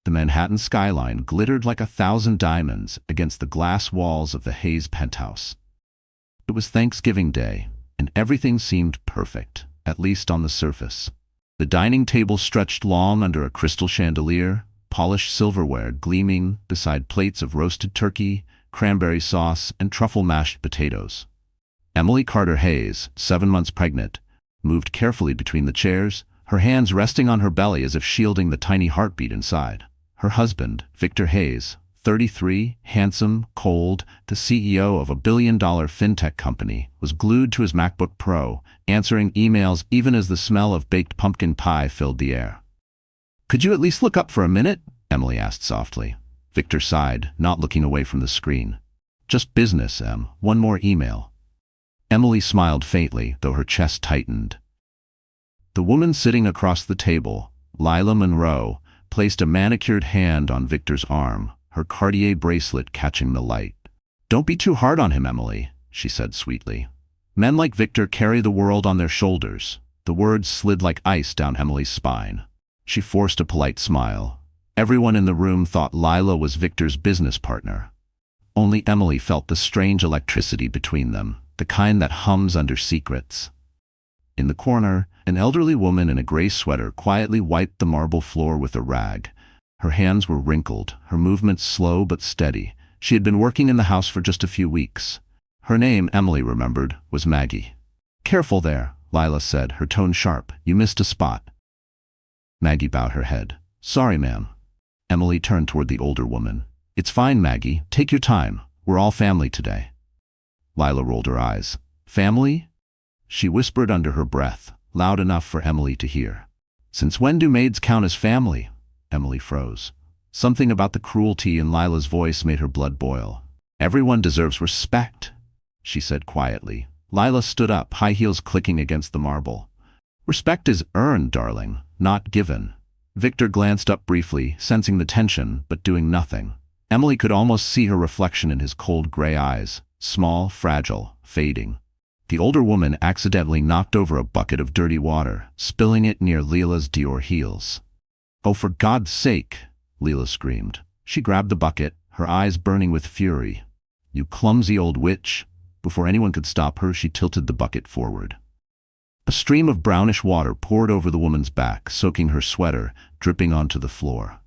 The Manhattan skyline glittered like 1,000 diamonds against the glass walls of the Hayes penthouse. It was Thanksgiving Day, and everything seemed perfect, at least on the surface. The dining table stretched long under a crystal chandelier, polished silverware gleaming beside plates of roasted turkey, cranberry sauce, and truffle mashed potatoes. Emily Carter Hayes, 7 months pregnant, moved carefully between the chairs, her hands resting on her belly as if shielding the tiny heartbeat inside. Her husband, Victor Hayes, 33, handsome, cold, the CEO of a billion-dollar fintech company, was glued to his MacBook Pro, answering emails even as the smell of baked pumpkin pie filled the air. "Could you at least look up for a minute?" Emily asked softly. Victor sighed, not looking away from the screen. "Just business, Em. One more email." Emily smiled faintly, though her chest tightened. The woman sitting across the table, Lila Monroe, placed a manicured hand on Victor's arm, her Cartier bracelet catching the light. "Don't be too hard on him, Emily," she said sweetly. "Men like Victor carry the world on their shoulders." The words slid like ice down Emily's spine. She forced a polite smile. Everyone in the room thought Lila was Victor's business partner. Only Emily felt the strange electricity between them, the kind that hums under secrets. In the corner, an elderly woman in a gray sweater quietly wiped the marble floor with a rag. Her hands were wrinkled, her movements slow but steady. She had been working in the house for just a few weeks. Her name, Emily remembered, was Maggie. "Careful there," Lila said, her tone sharp. "You missed a spot." Maggie bowed her head. "Sorry, ma'am." Emily turned toward the older woman. "It's fine, Maggie. Take your time. We're all family today." Lila rolled her eyes. "Family?" She whispered under her breath, loud enough for Emily to hear. "Since when do maids count as family?" Emily froze. Something about the cruelty in Lila's voice made her blood boil. "Everyone deserves respect," she said quietly. Lila stood up, high heels clicking against the marble. "Respect is earned, darling, not given." Victor glanced up briefly, sensing the tension, but doing nothing. Emily could almost see her reflection in his cold gray eyes, small, fragile, fading. The older woman accidentally knocked over a bucket of dirty water, spilling it near Lila's Dior heels. "Oh, for God's sake!" Lila screamed. She grabbed the bucket, her eyes burning with fury. "You clumsy old witch!" Before anyone could stop her, she tilted the bucket forward. A stream of brownish water poured over the woman's back, soaking her sweater, dripping onto the floor.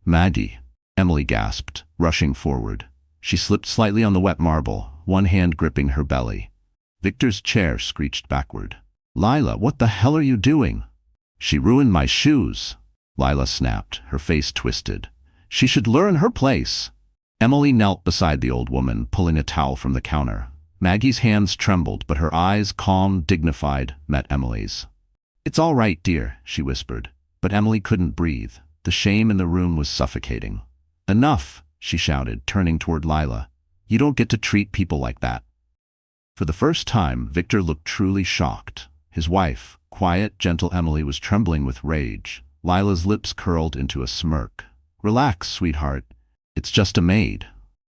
"Maggie!" Emily gasped, rushing forward. She slipped slightly on the wet marble, one hand gripping her belly. Victor's chair screeched backward. "Lila, what the hell are you doing?" "She ruined my shoes," Lila snapped, her face twisted. "She should learn her place." Emily knelt beside the old woman, pulling a towel from the counter. Maggie's hands trembled, but her eyes, calm, dignified, met Emily's. "It's all right, dear," she whispered. But Emily couldn't breathe. The shame in the room was suffocating. "Enough," she shouted, turning toward Lila. "You don't get to treat people like that." For the first time, Victor looked truly shocked. His wife, quiet, gentle Emily, was trembling with rage. Lila's lips curled into a smirk. "Relax, sweetheart. It's just a maid."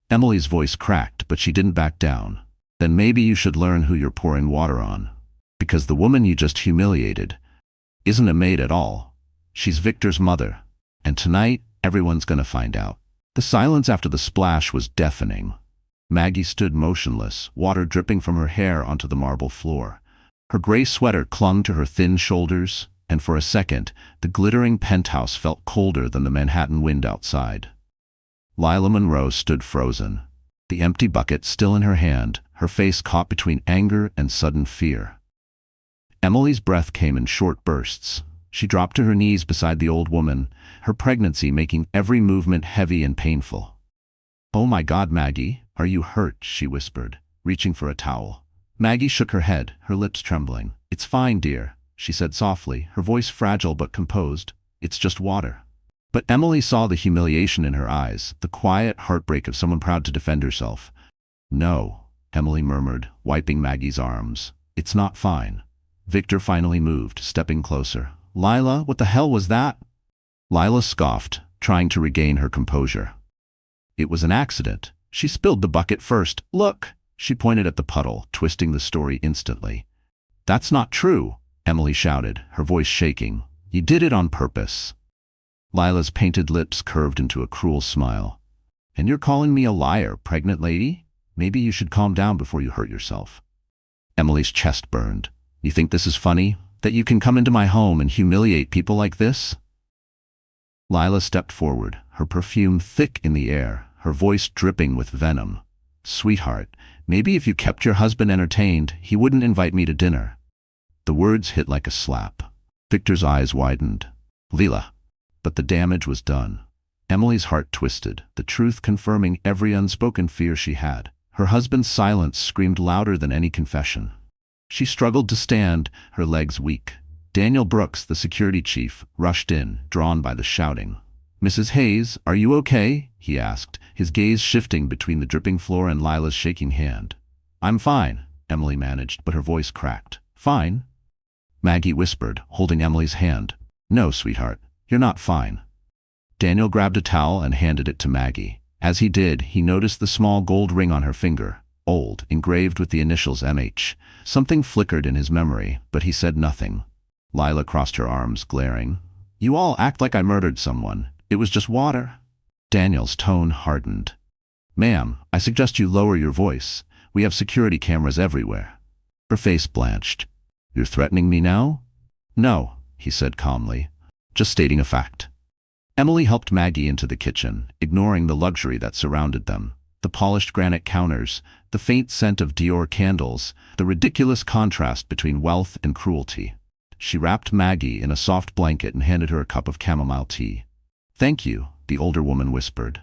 Emily's voice cracked, but she didn't back down. "Then maybe you should learn who you're pouring water on. Because the woman you just humiliated isn't a maid at all. She's Victor's mother. And tonight, everyone's gonna find out." The silence after the splash was deafening. Maggie stood motionless, water dripping from her hair onto the marble floor. Her gray sweater clung to her thin shoulders, and for a second, the glittering penthouse felt colder than the Manhattan wind outside. Lila Monroe stood frozen, the empty bucket still in her hand, her face caught between anger and sudden fear. Emily's breath came in short bursts. She dropped to her knees beside the old woman, her pregnancy making every movement heavy and painful. "Oh my God, Maggie, are you hurt?" she whispered, reaching for a towel. Maggie shook her head, her lips trembling. "It's fine, dear," she said softly, her voice fragile but composed. "It's just water." But Emily saw the humiliation in her eyes, the quiet heartbreak of someone proud to defend herself. "No," Emily murmured, wiping Maggie's arms. "It's not fine." Victor finally moved, stepping closer. "Lila, what the hell was that?" Lila scoffed, trying to regain her composure. "It was an accident. She spilled the bucket first. Look!" She pointed at the puddle, twisting the story instantly. "That's not true," Emily shouted, her voice shaking. "You did it on purpose." Lila's painted lips curved into a cruel smile. And you're calling me a liar, pregnant lady? Maybe you should calm down before you hurt yourself. Emily's chest burned. You think this is funny? That you can come into my home and humiliate people like this? Lila stepped forward, her perfume thick in the air, her voice dripping with venom. Sweetheart, maybe if you kept your husband entertained, he wouldn't invite me to dinner. The words hit like a slap. Victor's eyes widened. Lila. But the damage was done. Emily's heart twisted, the truth confirming every unspoken fear she had. Her husband's silence screamed louder than any confession. She struggled to stand, her legs weak. Daniel Brooks, the security chief, rushed in, drawn by the shouting. Mrs. Hayes, are you okay? He asked, his gaze shifting between the dripping floor and Lila's shaking hand. I'm fine, Emily managed, but her voice cracked. Fine? Maggie whispered, holding Emily's hand. No, sweetheart, you're not fine. Daniel grabbed a towel and handed it to Maggie. As he did, he noticed the small gold ring on her finger, old, engraved with the initials MH. Something flickered in his memory, but he said nothing. Lila crossed her arms, glaring. You all act like I murdered someone. It was just water. Daniel's tone hardened. Ma'am, I suggest you lower your voice. We have security cameras everywhere. Her face blanched. You're threatening me now? No, he said calmly. Just stating a fact. Emily helped Maggie into the kitchen, ignoring the luxury that surrounded them. The polished granite counters, the faint scent of Dior candles, the ridiculous contrast between wealth and cruelty. She wrapped Maggie in a soft blanket and handed her a cup of chamomile tea. Thank you, the older woman whispered.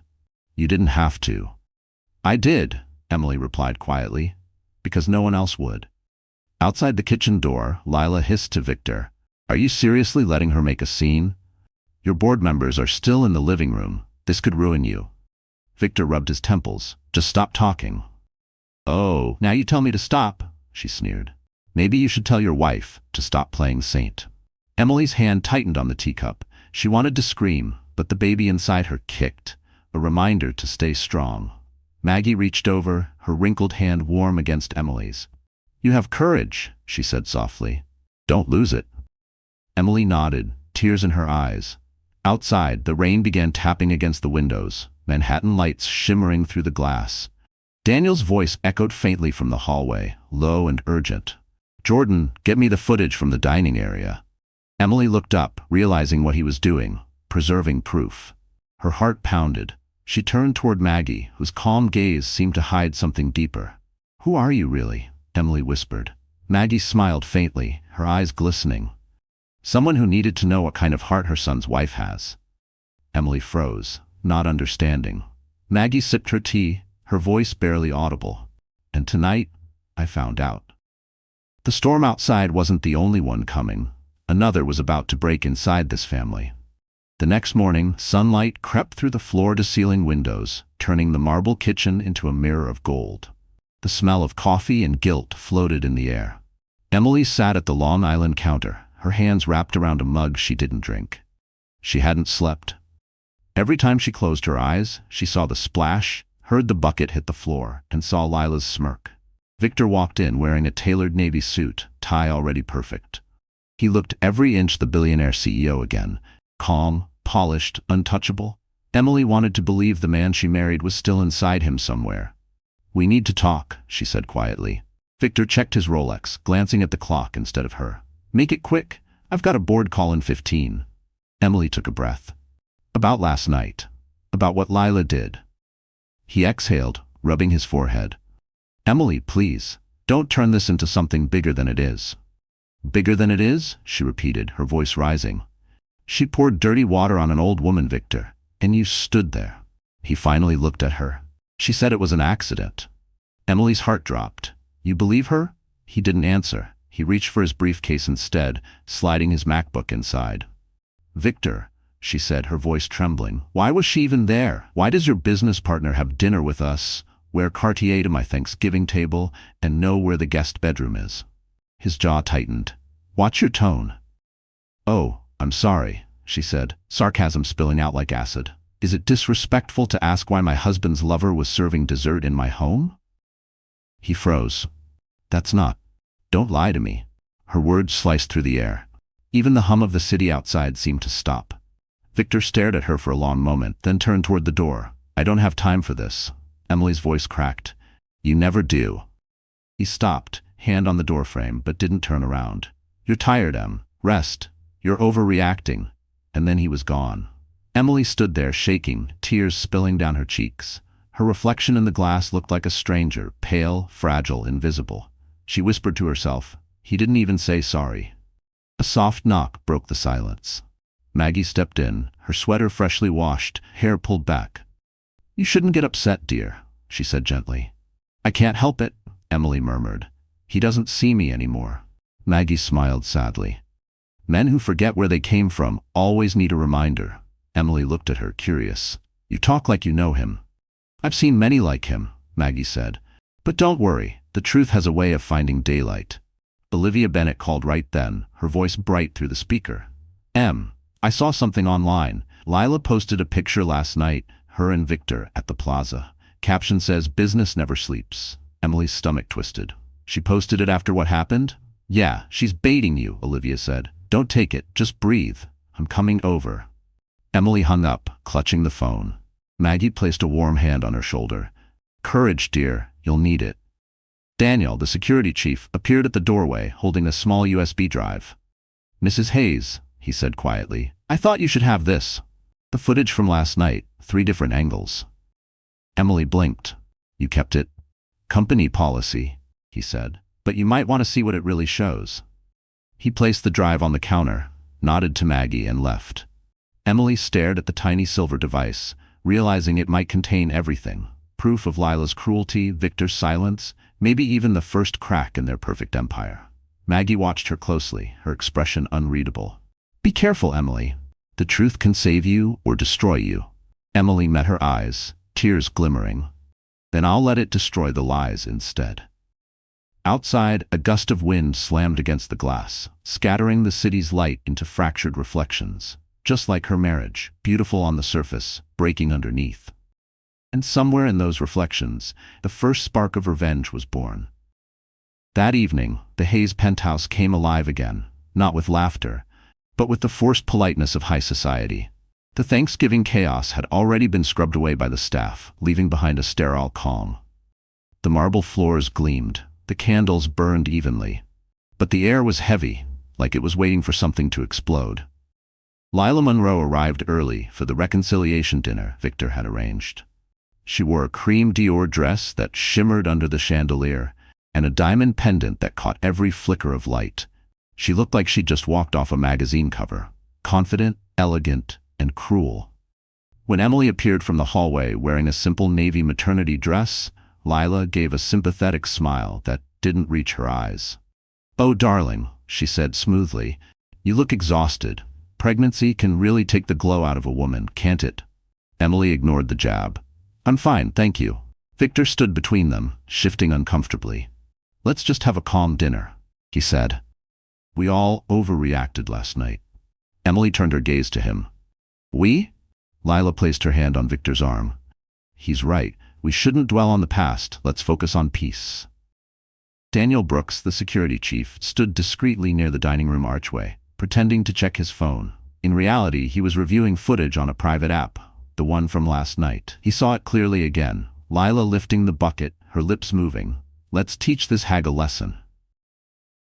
You didn't have to. I did, Emily replied quietly, because no one else would. Outside the kitchen door, Lila hissed to Victor. Are you seriously letting her make a scene? Your board members are still in the living room. This could ruin you. Victor rubbed his temples. Just stop talking. Oh, now you tell me to stop, she sneered. Maybe you should tell your wife to stop playing saint. Emily's hand tightened on the teacup. She wanted to scream, but the baby inside her kicked, a reminder to stay strong. Maggie reached over, her wrinkled hand warm against Emily's. You have courage, she said softly. Don't lose it. Emily nodded, tears in her eyes. Outside, the rain began tapping against the windows, Manhattan lights shimmering through the glass. Daniel's voice echoed faintly from the hallway, low and urgent. Jordan, get me the footage from the dining area. Emily looked up, realizing what he was doing, preserving proof. Her heart pounded. She turned toward Maggie, whose calm gaze seemed to hide something deeper. Who are you really? Emily whispered. Maggie smiled faintly, her eyes glistening. Someone who needed to know what kind of heart her son's wife has. Emily froze, not understanding. Maggie sipped her tea, her voice barely audible. And tonight, I found out. The storm outside wasn't the only one coming. Another was about to break inside this family. The next morning, sunlight crept through the floor-to-ceiling windows, turning the marble kitchen into a mirror of gold. The smell of coffee and guilt floated in the air. Emily sat at the Long Island counter, her hands wrapped around a mug she didn't drink. She hadn't slept. Every time she closed her eyes, she saw the splash, heard the bucket hit the floor, and saw Lila's smirk. Victor walked in wearing a tailored navy suit, tie already perfect. He looked every inch the billionaire CEO again, calm, polished, untouchable. Emily wanted to believe the man she married was still inside him somewhere. We need to talk, she said quietly. Victor checked his Rolex, glancing at the clock instead of her. Make it quick. I've got a board call in 15. Emily took a breath. About last night. About what Lila did. He exhaled, rubbing his forehead. Emily, please, don't turn this into something bigger than it is. Bigger than it is? She repeated, her voice rising. She poured dirty water on an old woman, Victor, and you stood there. He finally looked at her. She said it was an accident. Emily's heart dropped. You believe her? He didn't answer. He reached for his briefcase instead, sliding his MacBook inside. Victor, she said, her voice trembling. Why was she even there? Why does your business partner have dinner with us, wear Cartier to my Thanksgiving table, and know where the guest bedroom is? His jaw tightened. Watch your tone. Oh, I'm sorry, she said, sarcasm spilling out like acid. Is it disrespectful to ask why my husband's lover was serving dessert in my home? He froze. That's not. Don't lie to me. Her words sliced through the air. Even the hum of the city outside seemed to stop. Victor stared at her for a long moment, then turned toward the door. I don't have time for this. Emily's voice cracked. You never do. He stopped, hand on the doorframe, but didn't turn around. You're tired, Em. Rest. You're overreacting. And then he was gone. Emily stood there shaking, tears spilling down her cheeks. Her reflection in the glass looked like a stranger, pale, fragile, invisible. She whispered to herself, he didn't even say sorry. A soft knock broke the silence. Maggie stepped in, her sweater freshly washed, hair pulled back. You shouldn't get upset, dear, she said gently. I can't help it, Emily murmured. He doesn't see me anymore. Maggie smiled sadly. Men who forget where they came from always need a reminder. Emily looked at her, curious. You talk like you know him. I've seen many like him, Maggie said. But don't worry, the truth has a way of finding daylight. Olivia Bennett called right then, her voice bright through the speaker. I saw something online. Lila posted a picture last night, her and Victor at the plaza. Caption says, business never sleeps. Emily's stomach twisted. She posted it after what happened? Yeah, she's baiting you, Olivia said. Don't take it, just breathe. I'm coming over. Emily hung up, clutching the phone. Maggie placed a warm hand on her shoulder. Courage, dear, you'll need it. Daniel, the security chief, appeared at the doorway, holding a small USB drive. Mrs. Hayes, he said quietly, I thought you should have this. The footage from last night, 3 different angles. Emily blinked. You kept it? Company policy, he said, but you might want to see what it really shows. He placed the drive on the counter, nodded to Maggie, and left. Emily stared at the tiny silver device, realizing it might contain everything. Proof of Lila's cruelty, Victor's silence, maybe even the first crack in their perfect empire. Maggie watched her closely, her expression unreadable. Be careful, Emily. The truth can save you or destroy you. Emily met her eyes, tears glimmering. Then I'll let it destroy the lies instead. Outside, a gust of wind slammed against the glass, scattering the city's light into fractured reflections. Just like her marriage, beautiful on the surface, breaking underneath. And somewhere in those reflections, the first spark of revenge was born. That evening, the Hayes penthouse came alive again, not with laughter, but with the forced politeness of high society. The Thanksgiving chaos had already been scrubbed away by the staff, leaving behind a sterile calm. The marble floors gleamed, the candles burned evenly, but the air was heavy, like it was waiting for something to explode. Lila Monroe arrived early for the reconciliation dinner Victor had arranged. She wore a cream Dior dress that shimmered under the chandelier, and a diamond pendant that caught every flicker of light. She looked like she'd just walked off a magazine cover, confident, elegant, and cruel. When Emily appeared from the hallway wearing a simple navy maternity dress, Lila gave a sympathetic smile that didn't reach her eyes. Oh, darling, she said smoothly, you look exhausted. Pregnancy can really take the glow out of a woman, can't it? Emily ignored the jab. I'm fine, thank you. Victor stood between them, shifting uncomfortably. Let's just have a calm dinner, he said. We all overreacted last night. Emily turned her gaze to him. We? Lila placed her hand on Victor's arm. He's right. We shouldn't dwell on the past. Let's focus on peace. Daniel Brooks, the security chief, stood discreetly near the dining room archway, pretending to check his phone. In reality, he was reviewing footage on a private app, the one from last night. He saw it clearly again. Lila lifting the bucket, her lips moving. Let's teach this hag a lesson.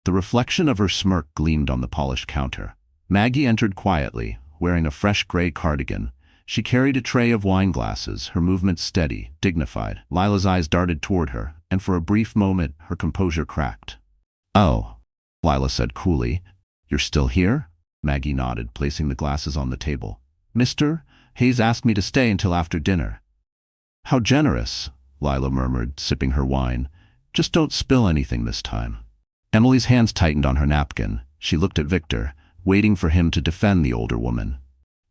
The reflection of her smirk gleamed on the polished counter. Maggie entered quietly, wearing a fresh gray cardigan. She carried a tray of wine glasses, her movements steady, dignified. Lila's eyes darted toward her, and for a brief moment, her composure cracked. Oh, Lila said coolly. You're still here? Maggie nodded, placing the glasses on the table. Mr. Hayes asked me to stay until after dinner. How generous, Lila murmured, sipping her wine. Just don't spill anything this time. Emily's hands tightened on her napkin. She looked at Victor, waiting for him to defend the older woman.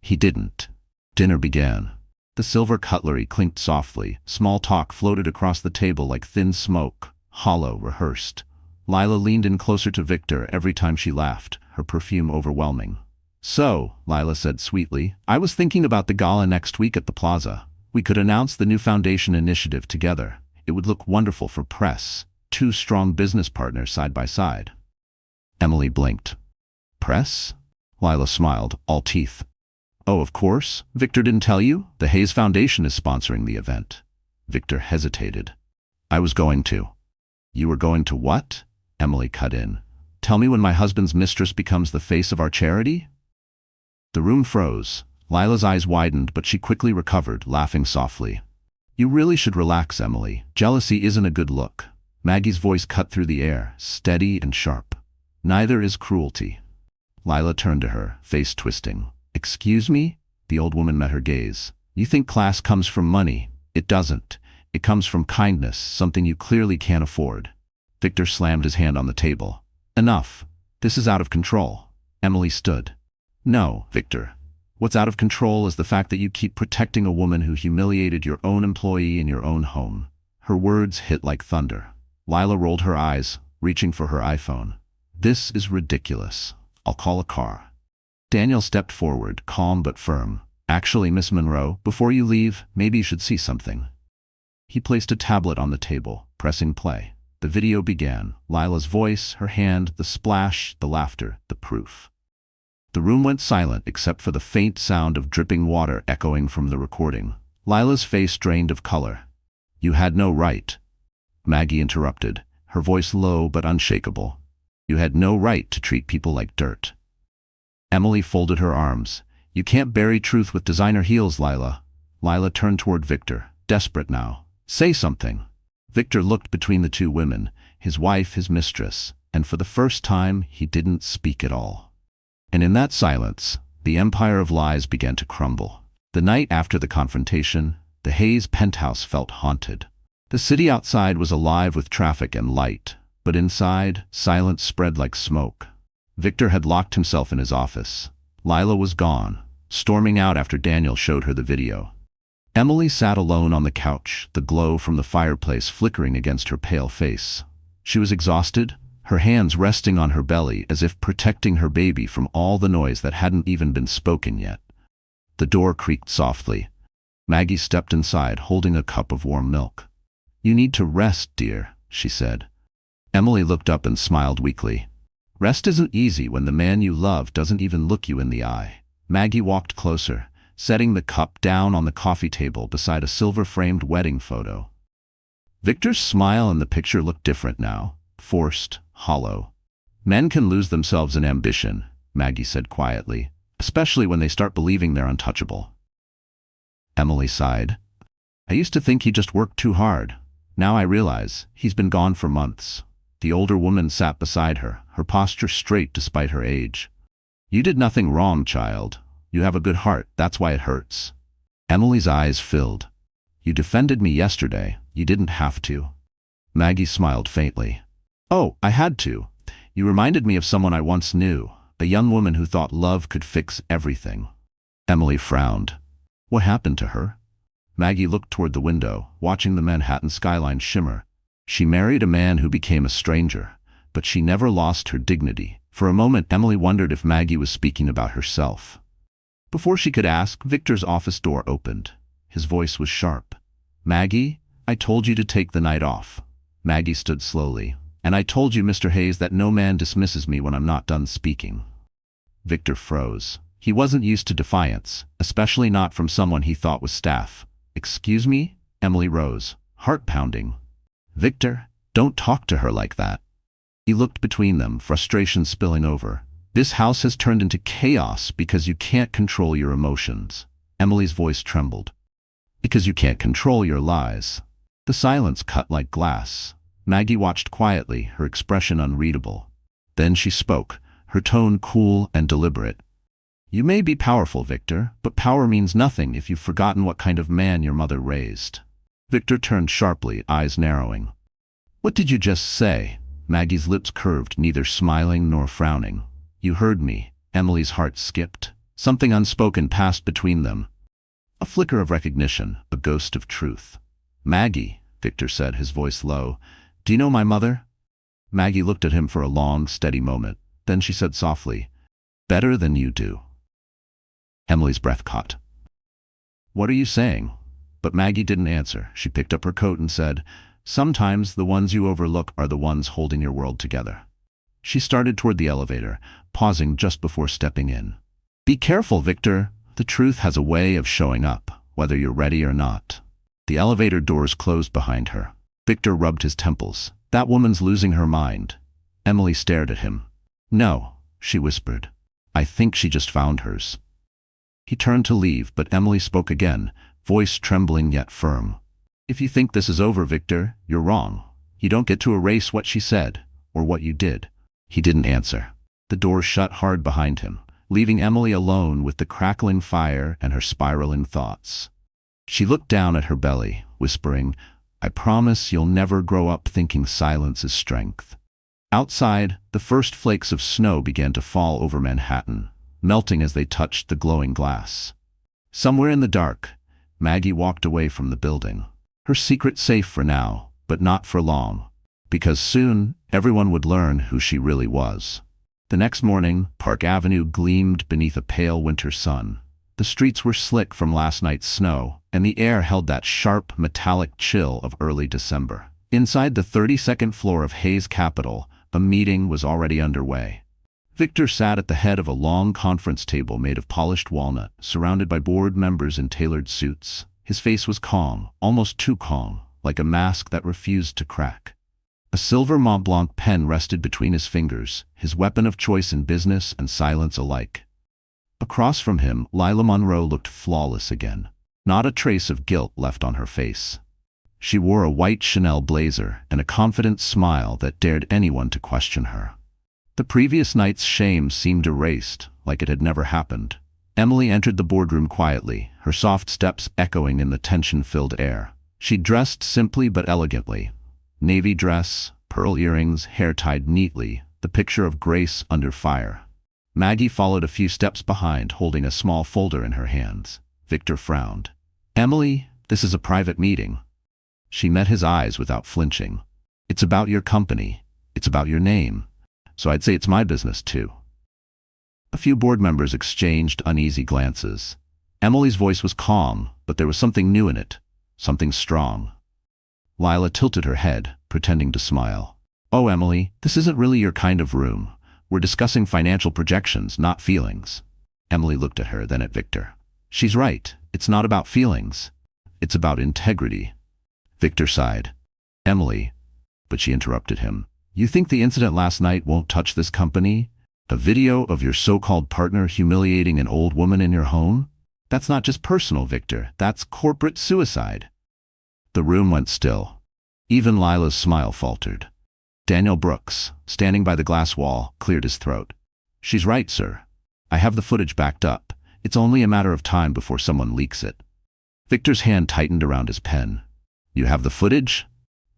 He didn't. Dinner began. The silver cutlery clinked softly. Small talk floated across the table like thin smoke, hollow, rehearsed. Lila leaned in closer to Victor every time she laughed, her perfume overwhelming. So, Lila said sweetly, I was thinking about the gala next week at the plaza. We could announce the new foundation initiative together. It would look wonderful for press. 2 strong business partners side by side. Emily blinked. Press? Lila smiled, all teeth. Oh, of course. Victor didn't tell you? The Hayes Foundation is sponsoring the event. Victor hesitated. I was going to. You were going to what? Emily cut in. Tell me when my husband's mistress becomes the face of our charity? The room froze. Lila's eyes widened, but she quickly recovered, laughing softly. You really should relax, Emily. Jealousy isn't a good look. Maggie's voice cut through the air, steady and sharp. Neither is cruelty. Lila turned to her, face twisting. Excuse me? The old woman met her gaze. You think class comes from money. It doesn't. It comes from kindness, something you clearly can't afford. Victor slammed his hand on the table. Enough. This is out of control. Emily stood. No, Victor. What's out of control is the fact that you keep protecting a woman who humiliated your own employee in your own home. Her words hit like thunder. Lila rolled her eyes, reaching for her iPhone. This is ridiculous. I'll call a car. Daniel stepped forward, calm but firm. Actually, Miss Monroe, before you leave, maybe you should see something. He placed a tablet on the table, pressing play. The video began. Lila's voice, her hand, the splash, the laughter, the proof. The room went silent except for the faint sound of dripping water echoing from the recording. Lila's face drained of color. You had no right. Maggie interrupted, her voice low but unshakable. You had no right to treat people like dirt. Emily folded her arms. You can't bury truth with designer heels, Lila. Lila turned toward Victor, desperate now. Say something. Victor looked between the two women, his wife, his mistress, and for the first time he didn't speak at all. And in that silence, the empire of lies began to crumble. The night after the confrontation, the Hayes penthouse felt haunted. The city outside was alive with traffic and light, but inside, silence spread like smoke. Victor had locked himself in his office. Lila was gone, storming out after Daniel showed her the video. Emily sat alone on the couch, the glow from the fireplace flickering against her pale face. She was exhausted, her hands resting on her belly as if protecting her baby from all the noise that hadn't even been spoken yet. The door creaked softly. Maggie stepped inside, holding a cup of warm milk. You need to rest, dear, she said. Emily looked up and smiled weakly. Rest isn't easy when the man you love doesn't even look you in the eye. Maggie walked closer, setting the cup down on the coffee table beside a silver-framed wedding photo. Victor's smile in the picture looked different now, forced, hollow. Men can lose themselves in ambition, Maggie said quietly, especially when they start believing they're untouchable. Emily sighed. I used to think he just worked too hard. Now I realize he's been gone for months. The older woman sat beside her, her posture straight despite her age. You did nothing wrong, child. You have a good heart, that's why it hurts. Emily's eyes filled. You defended me yesterday. You didn't have to. Maggie smiled faintly. Oh, I had to. You reminded me of someone I once knew, a young woman who thought love could fix everything. Emily frowned. What happened to her? Maggie looked toward the window, watching the Manhattan skyline shimmer. She married a man who became a stranger, but she never lost her dignity. For a moment, Emily wondered if Maggie was speaking about herself. Before she could ask, Victor's office door opened. His voice was sharp. Maggie, I told you to take the night off. Maggie stood slowly. And I told you, Mr. Hayes, that no man dismisses me when I'm not done speaking. Victor froze. He wasn't used to defiance, especially not from someone he thought was staff. Excuse me? Emily rose, heart pounding. Victor, don't talk to her like that. He looked between them, frustration spilling over. This house has turned into chaos because you can't control your emotions. Emily's voice trembled. Because you can't control your lies. The silence cut like glass. Maggie watched quietly, her expression unreadable. Then she spoke, her tone cool and deliberate. You may be powerful, Victor, but power means nothing if you've forgotten what kind of man your mother raised. Victor turned sharply, eyes narrowing. What did you just say? Maggie's lips curved, neither smiling nor frowning. You heard me. Emily's heart skipped. Something unspoken passed between them. A flicker of recognition, a ghost of truth. Maggie, Victor said, his voice low. Do you know my mother? Maggie looked at him for a long, steady moment. Then she said softly, Better than you do. Emily's breath caught. What are you saying? But Maggie didn't answer. She picked up her coat and said, Sometimes the ones you overlook are the ones holding your world together. She started toward the elevator, pausing just before stepping in. Be careful, Victor. The truth has a way of showing up, whether you're ready or not. The elevator doors closed behind her. Victor rubbed his temples. That woman's losing her mind. Emily stared at him. No, she whispered. I think she just found hers. He turned to leave, but Emily spoke again, voice trembling yet firm. If you think this is over, Victor, you're wrong. You don't get to erase what she said, or what you did. He didn't answer. The door shut hard behind him, leaving Emily alone with the crackling fire and her spiraling thoughts. She looked down at her belly, whispering, I promise you'll never grow up thinking silence is strength. Outside, the first flakes of snow began to fall over Manhattan, melting as they touched the glowing glass. Somewhere in the dark, Maggie walked away from the building. Her secret safe for now, but not for long, because soon everyone would learn who she really was. The next morning, Park Avenue gleamed beneath a pale winter sun. The streets were slick from last night's snow, and the air held that sharp, metallic chill of early December. Inside the 32nd floor of Hayes Capitol, a meeting was already underway. Victor sat at the head of a long conference table made of polished walnut, surrounded by board members in tailored suits. His face was calm, almost too calm, like a mask that refused to crack. A silver Mont Blanc pen rested between his fingers, his weapon of choice in business and silence alike. Across from him, Lila Monroe looked flawless again. Not a trace of guilt left on her face. She wore a white Chanel blazer and a confident smile that dared anyone to question her. The previous night's shame seemed erased, like it had never happened. Emily entered the boardroom quietly, her soft steps echoing in the tension-filled air. She dressed simply but elegantly. Navy dress, pearl earrings, hair tied neatly, the picture of grace under fire. Maggie followed a few steps behind, holding a small folder in her hands. Victor frowned. Emily, this is a private meeting. She met his eyes without flinching. It's about your company. It's about your name. So I'd say it's my business too. A few board members exchanged uneasy glances. Emily's voice was calm, but there was something new in it, something strong. Lila tilted her head, pretending to smile. Oh, Emily, this isn't really your kind of room. We're discussing financial projections, not feelings. Emily looked at her, then at Victor. She's right. It's not about feelings. It's about integrity. Victor sighed. Emily, but she interrupted him. You think the incident last night won't touch this company? A video of your so-called partner humiliating an old woman in your home? That's not just personal, Victor. That's corporate suicide. The room went still. Even Lila's smile faltered. Daniel Brooks, standing by the glass wall, cleared his throat. She's right, sir. I have the footage backed up. It's only a matter of time before someone leaks it. Victor's hand tightened around his pen. You have the footage?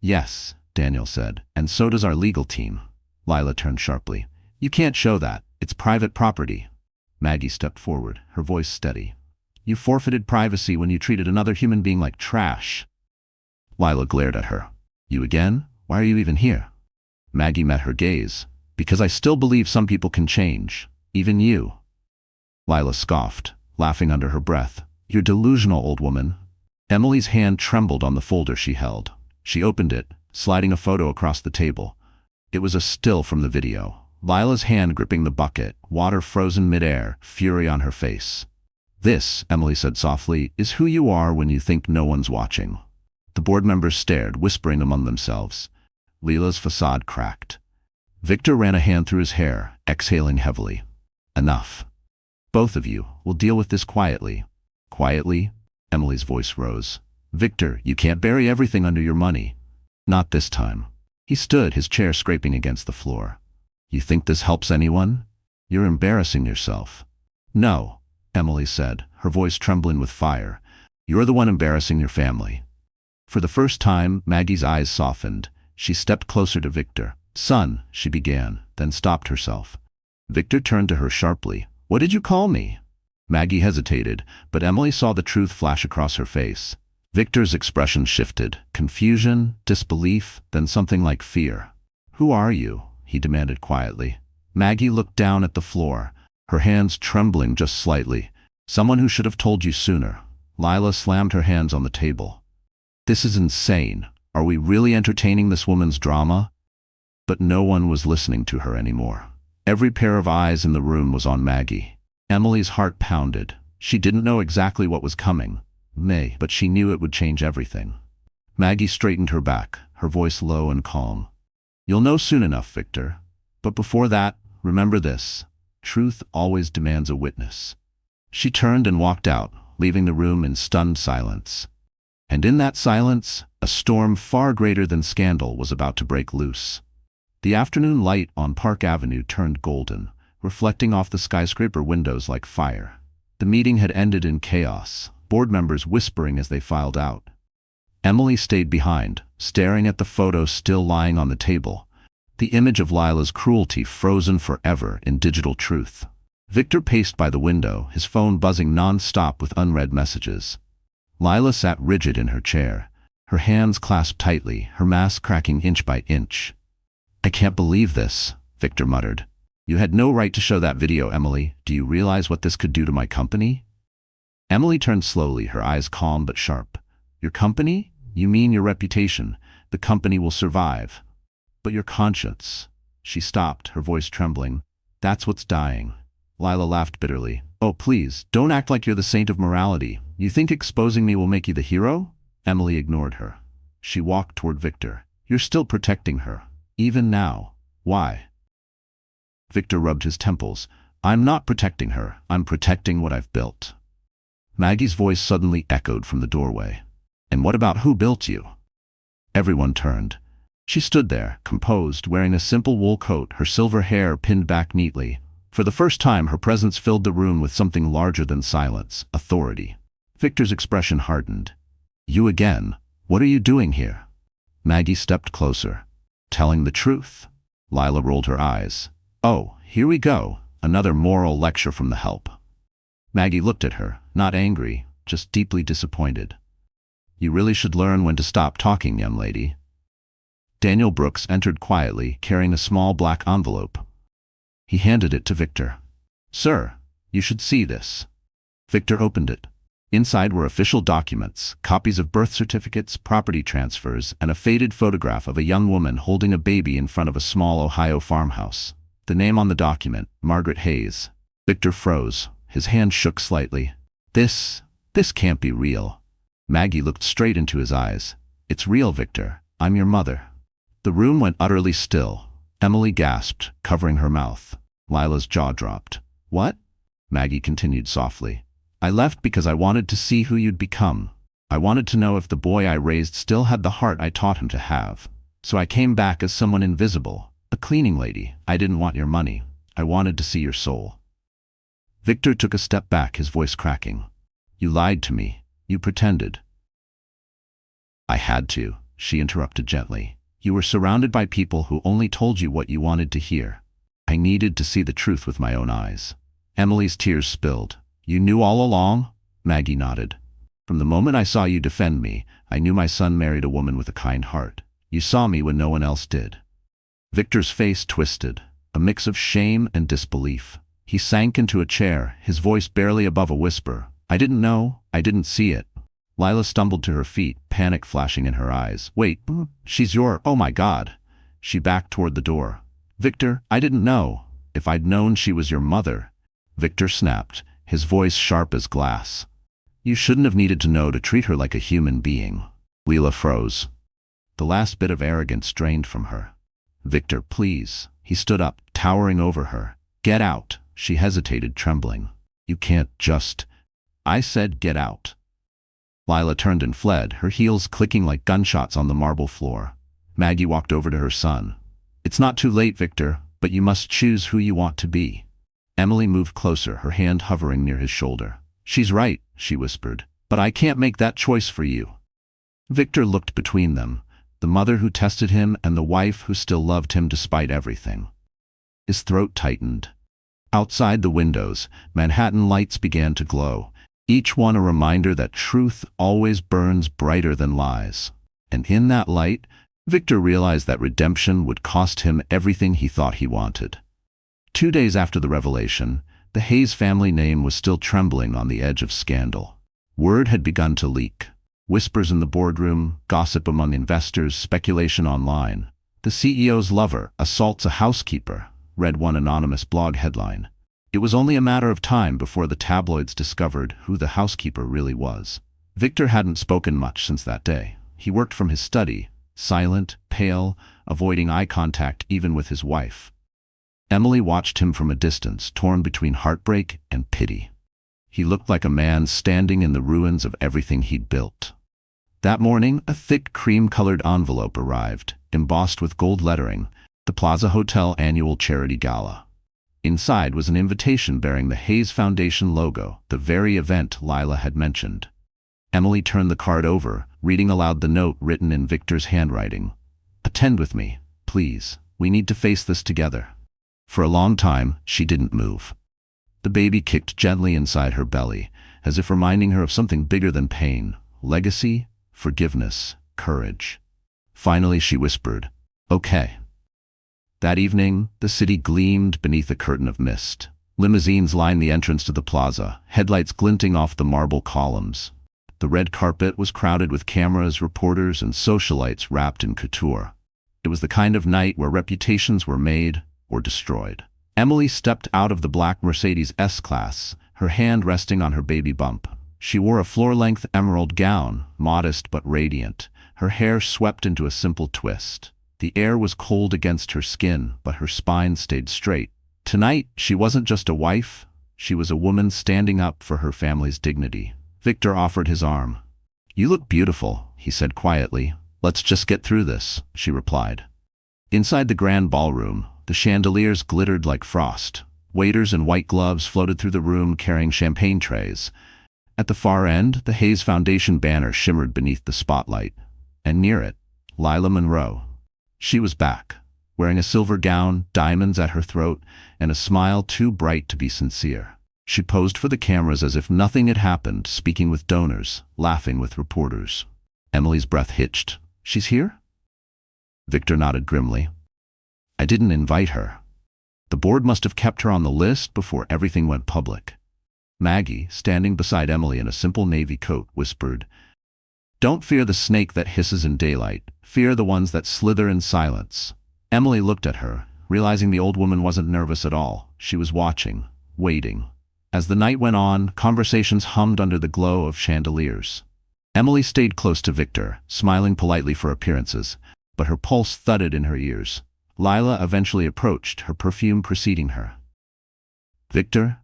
Yes, Daniel said, and so does our legal team. Lila turned sharply. You can't show that. It's private property. Maggie stepped forward, her voice steady. You forfeited privacy when you treated another human being like trash. Lila glared at her. You again? Why are you even here? Maggie met her gaze. Because I still believe some people can change. Even you. Lila scoffed, laughing under her breath. You're delusional, old woman. Emily's hand trembled on the folder she held. She opened it, sliding a photo across the table. It was a still from the video. Lila's hand gripping the bucket, water frozen midair, fury on her face. This, Emily said softly, is who you are when you think no one's watching. The board members stared, whispering among themselves. Lila's facade cracked. Victor ran a hand through his hair, exhaling heavily. Enough. Both of you will deal with this quietly. Quietly? Emily's voice rose. Victor, you can't bury everything under your money. Not this time. He stood, his chair scraping against the floor. You think this helps anyone? You're embarrassing yourself. No, Emily said, her voice trembling with fire. You're the one embarrassing your family. For the first time, Maggie's eyes softened. She stepped closer to Victor. Son, she began, then stopped herself. Victor turned to her sharply. What did you call me? Maggie hesitated, but Emily saw the truth flash across her face. Victor's expression shifted. Confusion, disbelief, then something like fear. Who are you? He demanded quietly. Maggie looked down at the floor, her hands trembling just slightly. Someone who should have told you sooner. Lila slammed her hands on the table. This is insane. Are we really entertaining this woman's drama? But no one was listening to her anymore. Every pair of eyes in the room was on Maggie. Emily's heart pounded. She didn't know exactly what was coming, but she knew it would change everything. Maggie straightened her back, her voice low and calm. You'll know soon enough, Victor. But before that, remember this. Truth always demands a witness. She turned and walked out, leaving the room in stunned silence. And in that silence, a storm far greater than scandal was about to break loose. The afternoon light on Park Avenue turned golden, reflecting off the skyscraper windows like fire. The meeting had ended in chaos, board members whispering as they filed out. Emily stayed behind, staring at the photo still lying on the table, the image of Lila's cruelty frozen forever in digital truth. Victor paced by the window, his phone buzzing non-stop with unread messages. Lila sat rigid in her chair, her hands clasped tightly, her mask cracking inch by inch. I can't believe this, Victor muttered. You had no right to show that video, Emily. Do you realize what this could do to my company? Emily turned slowly, her eyes calm but sharp. Your company? You mean your reputation. The company will survive. But your conscience. She stopped, her voice trembling. That's what's dying. Lila laughed bitterly. Oh, please, don't act like you're the saint of morality. You think exposing me will make you the hero? Emily ignored her. She walked toward Victor. You're still protecting her. Even now. Why? Victor rubbed his temples. I'm not protecting her. I'm protecting what I've built. Maggie's voice suddenly echoed from the doorway. And what about who built you? Everyone turned. She stood there, composed, wearing a simple wool coat, her silver hair pinned back neatly. For the first time, her presence filled the room with something larger than silence, authority. Victor's expression hardened. You again? What are you doing here? Maggie stepped closer. Telling the truth. Lila rolled her eyes. Oh, here we go. Another moral lecture from the help. Maggie looked at her, not angry, just deeply disappointed. You really should learn when to stop talking, young lady. Daniel Brooks entered quietly, carrying a small black envelope. He handed it to Victor. Sir, you should see this. Victor opened it. Inside were official documents, copies of birth certificates, property transfers, and a faded photograph of a young woman holding a baby in front of a small Ohio farmhouse. The name on the document, Margaret Hayes. Victor froze. His hand shook slightly. This can't be real. Maggie looked straight into his eyes. It's real, Victor. I'm your mother. The room went utterly still. Emily gasped, covering her mouth. Lila's jaw dropped. What? Maggie continued softly. I left because I wanted to see who you'd become. I wanted to know if the boy I raised still had the heart I taught him to have. So I came back as someone invisible, a cleaning lady. I didn't want your money. I wanted to see your soul. Victor took a step back, his voice cracking. You lied to me. You pretended. I had to, she interrupted gently. You were surrounded by people who only told you what you wanted to hear. I needed to see the truth with my own eyes. Emily's tears spilled. You knew all along? Maggie nodded. From the moment I saw you defend me, I knew my son married a woman with a kind heart. You saw me when no one else did. Victor's face twisted, a mix of shame and disbelief. He sank into a chair, his voice barely above a whisper. I didn't know. I didn't see it. Lila stumbled to her feet, panic flashing in her eyes. Wait, she's your... Oh my God. She backed toward the door. Victor, I didn't know. If I'd known she was your mother. Victor snapped, his voice sharp as glass. You shouldn't have needed to know to treat her like a human being. Lila froze. The last bit of arrogance drained from her. Victor, please. He stood up, towering over her. Get out. She hesitated, trembling. You can't just... I said get out. Lila turned and fled, her heels clicking like gunshots on the marble floor. Maggie walked over to her son. It's not too late, Victor, but you must choose who you want to be. Emily moved closer, her hand hovering near his shoulder. She's right, she whispered, but I can't make that choice for you. Victor looked between them, the mother who tested him and the wife who still loved him despite everything. His throat tightened. Outside the windows, Manhattan lights began to glow, each one a reminder that truth always burns brighter than lies. And in that light, Victor realized that redemption would cost him everything he thought he wanted. 2 days after the revelation, the Hayes family name was still trembling on the edge of scandal. Word had begun to leak. Whispers in the boardroom, gossip among investors, speculation online. The CEO's lover assaults a housekeeper, read one anonymous blog headline. It was only a matter of time before the tabloids discovered who the housekeeper really was. Victor hadn't spoken much since that day. He worked from his study, silent, pale, avoiding eye contact even with his wife. Emily watched him from a distance, torn between heartbreak and pity. He looked like a man standing in the ruins of everything he'd built. That morning, a thick cream-colored envelope arrived, embossed with gold lettering, the Plaza Hotel Annual Charity Gala. Inside was an invitation bearing the Hayes Foundation logo, the very event Lila had mentioned. Emily turned the card over, reading aloud the note written in Victor's handwriting. "Attend with me, please. We need to face this together." For a long time, she didn't move. The baby kicked gently inside her belly, as if reminding her of something bigger than pain: legacy, forgiveness, courage. Finally, she whispered, "Okay." That evening, the city gleamed beneath a curtain of mist. Limousines lined the entrance to the plaza, headlights glinting off the marble columns. The red carpet was crowded with cameras, reporters, and socialites wrapped in couture. It was the kind of night where reputations were made or destroyed. Emily stepped out of the black Mercedes S-Class, her hand resting on her baby bump. She wore a floor-length emerald gown, modest but radiant, her hair swept into a simple twist. The air was cold against her skin, but her spine stayed straight. Tonight, she wasn't just a wife, she was a woman standing up for her family's dignity. Victor offered his arm. "You look beautiful," he said quietly. "Let's just get through this," she replied. Inside the grand ballroom, the chandeliers glittered like frost. Waiters in white gloves floated through the room carrying champagne trays. At the far end, the Hayes Foundation banner shimmered beneath the spotlight. And near it, Lila Monroe. She was back, wearing a silver gown, diamonds at her throat, and a smile too bright to be sincere. She posed for the cameras as if nothing had happened, speaking with donors, laughing with reporters. Emily's breath hitched. "She's here?" Victor nodded grimly. "I didn't invite her. The board must have kept her on the list before everything went public." Maggie, standing beside Emily in a simple navy coat, whispered, "Don't fear the snake that hisses in daylight. Fear the ones that slither in silence." Emily looked at her, realizing the old woman wasn't nervous at all. She was watching, waiting. As the night went on, conversations hummed under the glow of chandeliers. Emily stayed close to Victor, smiling politely for appearances, but her pulse thudded in her ears. Lila eventually approached, her perfume preceding her. "Victor?"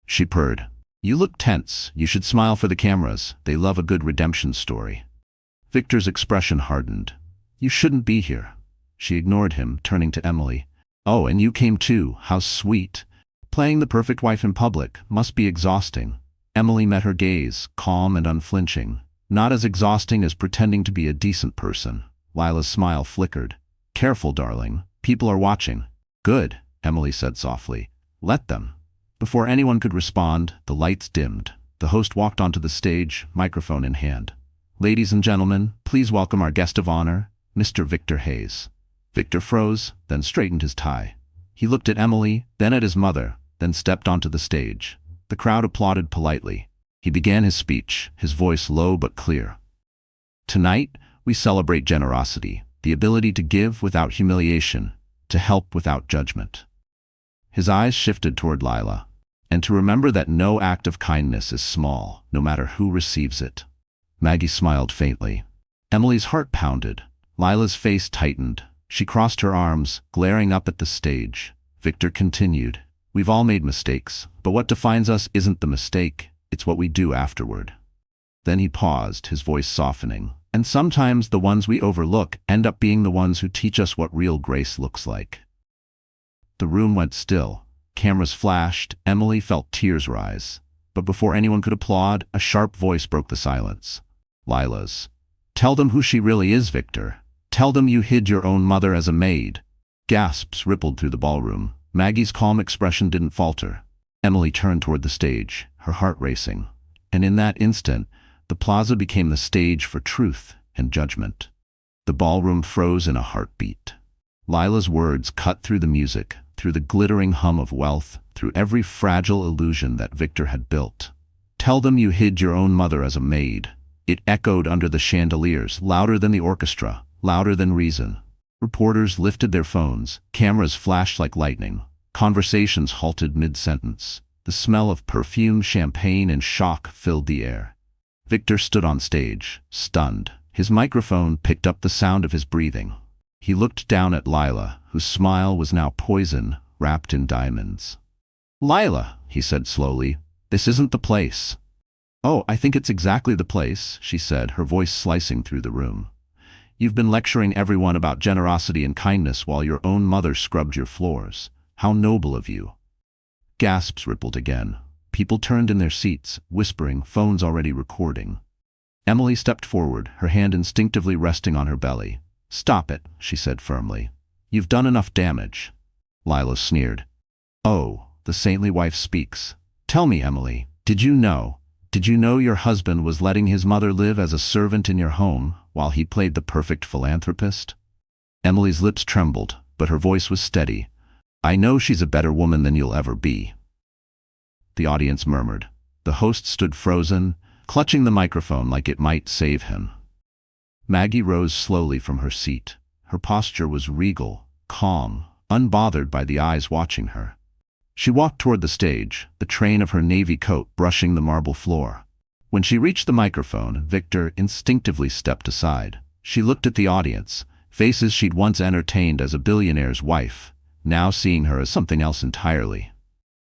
she purred. "You look tense. You should smile for the cameras. They love a good redemption story." Victor's expression hardened. "You shouldn't be here." She ignored him, turning to Emily. "Oh, and you came too. How sweet. Playing the perfect wife in public must be exhausting." Emily met her gaze, calm and unflinching. "Not as exhausting as pretending to be a decent person." Lila's smile flickered. "Careful, darling. People are watching." "Good," Emily said softly. "Let them." Before anyone could respond, the lights dimmed. The host walked onto the stage, microphone in hand. "Ladies and gentlemen, please welcome our guest of honor, Mr. Victor Hayes." Victor froze, then straightened his tie. He looked at Emily, then at his mother, then stepped onto the stage. The crowd applauded politely. He began his speech, his voice low but clear. "Tonight, we celebrate generosity, the ability to give without humiliation, to help without judgment." His eyes shifted toward Lila. "And to remember that no act of kindness is small, no matter who receives it." Maggie smiled faintly. Emily's heart pounded. Lila's face tightened. She crossed her arms, glaring up at the stage. Victor continued, "We've all made mistakes, but what defines us isn't the mistake, it's what we do afterward." Then he paused, his voice softening. "And sometimes the ones we overlook end up being the ones who teach us what real grace looks like." The room went still. Cameras flashed. Emily felt tears rise. But before anyone could applaud, a sharp voice broke the silence. Lila's. "Tell them who she really is, Victor. Tell them you hid your own mother as a maid." Gasps rippled through the ballroom. Maggie's calm expression didn't falter. Emily turned toward the stage, her heart racing. And in that instant, the plaza became the stage for truth and judgment. The ballroom froze in a heartbeat. Lila's words cut through the music, through the glittering hum of wealth, through every fragile illusion that Victor had built. "Tell them you hid your own mother as a maid." It echoed under the chandeliers, louder than the orchestra, louder than reason. Reporters lifted their phones, cameras flashed like lightning. Conversations halted mid-sentence. The smell of perfume, champagne, and shock filled the air. Victor stood on stage, stunned. His microphone picked up the sound of his breathing. He looked down at Lila, whose smile was now poison, wrapped in diamonds. "Lila," he said slowly, "this isn't the place." "Oh, I think it's exactly the place," she said, her voice slicing through the room. "You've been lecturing everyone about generosity and kindness while your own mother scrubbed your floors. How noble of you." Gasps rippled again. People turned in their seats, whispering, phones already recording. Emily stepped forward, her hand instinctively resting on her belly. "Stop it," she said firmly. "You've done enough damage." Lila sneered. "Oh, the saintly wife speaks. Tell me, Emily, did you know your husband was letting his mother live as a servant in your home while he played the perfect philanthropist?" Emily's lips trembled, but her voice was steady. "I know she's a better woman than you'll ever be." The audience murmured. The host stood frozen, clutching the microphone like it might save him. Maggie rose slowly from her seat. Her posture was regal, calm, unbothered by the eyes watching her. She walked toward the stage, the train of her navy coat brushing the marble floor. When she reached the microphone, Victor instinctively stepped aside. She looked at the audience, faces she'd once entertained as a billionaire's wife, now seeing her as something else entirely.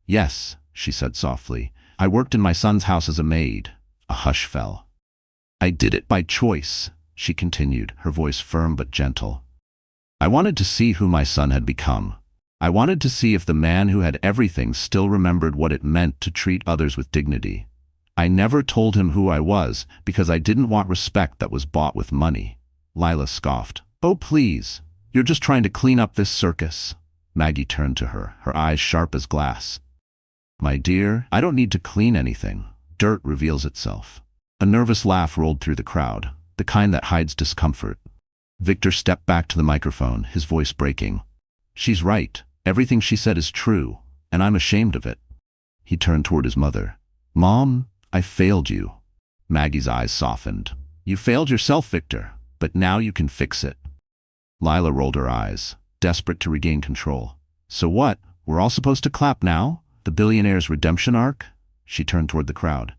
"Yes," she said softly, "I worked in my son's house as a maid." A hush fell. "I did it by choice," she continued, her voice firm but gentle. "I wanted to see who my son had become. I wanted to see if the man who had everything still remembered what it meant to treat others with dignity. I never told him who I was because I didn't want respect that was bought with money." Lila scoffed. "Oh, please. You're just trying to clean up this circus." Maggie turned to her, her eyes sharp as glass. "My dear, I don't need to clean anything. Dirt reveals itself." A nervous laugh rolled through the crowd, the kind that hides discomfort. Victor stepped back to the microphone, his voice breaking. "She's right. Everything she said is true, and I'm ashamed of it." He turned toward his mother. "Mom, I failed you." Maggie's eyes softened. "You failed yourself, Victor, but now you can fix it." Lila rolled her eyes, desperate to regain control. "So what? We're all supposed to clap now? The billionaire's redemption arc?" She turned toward the crowd.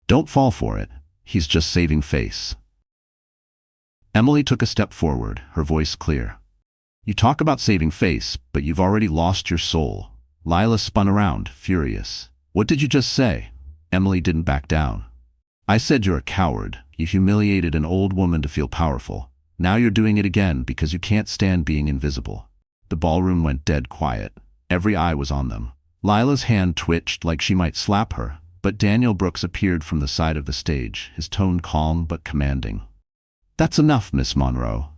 "Don't fall for it. He's just saving face." Emily took a step forward, her voice clear. "You talk about saving face, but you've already lost your soul." Lila spun around, furious. "What did you just say?" Emily didn't back down. "I said you're a coward. You humiliated an old woman to feel powerful. Now you're doing it again because you can't stand being invisible." The ballroom went dead quiet. Every eye was on them. Lila's hand twitched like she might slap her, but Daniel Brooks appeared from the side of the stage, his tone calm but commanding. "That's enough, Miss Monroe."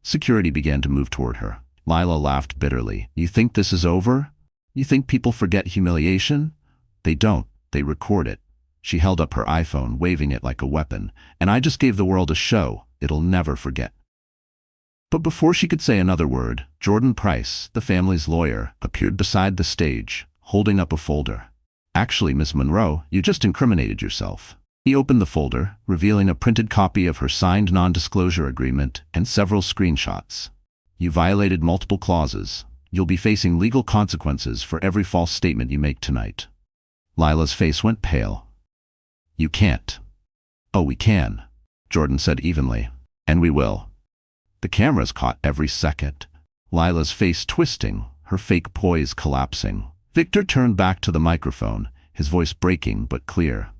Security began to move toward her. Lila laughed bitterly. "You think this is over? You think people forget humiliation? They don't. They record it." She held up her iPhone, waving it like a weapon. "And I just gave the world a show it'll never forget." But before she could say another word, Jordan Price, the family's lawyer, appeared beside the stage, holding up a folder. "Actually, Miss Monroe, you just incriminated yourself." He opened the folder, revealing a printed copy of her signed non-disclosure agreement and several screenshots. "You violated multiple clauses. You'll be facing legal consequences for every false statement you make tonight." Lila's face went pale. "You can't." "Oh, we can," Jordan said evenly. "And we will." The cameras caught every second. Lila's face twisting, her fake poise collapsing. Victor turned back to the microphone, his voice breaking but clear.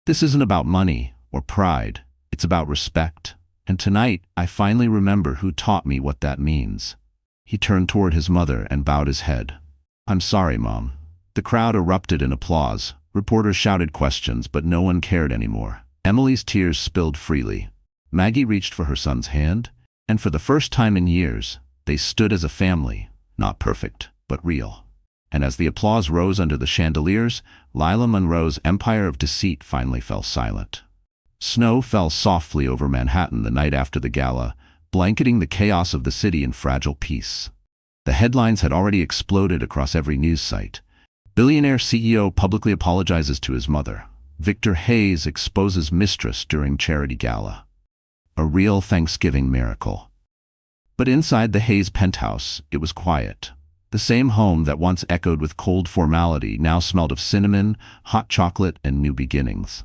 "This isn't about money or pride. It's about respect. And tonight, I finally remember who taught me what that means." He turned toward his mother and bowed his head. "I'm sorry, Mom." The crowd erupted in applause. Reporters shouted questions, but no one cared anymore. Emily's tears spilled freely. Maggie reached for her son's hand, and for the first time in years, they stood as a family, not perfect, but real. And as the applause rose under the chandeliers, Lila Monroe's empire of deceit finally fell silent. Snow fell softly over Manhattan the night after the gala, blanketing the chaos of the city in fragile peace. The headlines had already exploded across every news site. Billionaire CEO publicly apologizes to his mother. Victor Hayes exposes Mistress during charity gala. A real Thanksgiving miracle. But inside the Hayes penthouse, it was quiet. The same home that once echoed with cold formality now smelled of cinnamon, hot chocolate, and new beginnings.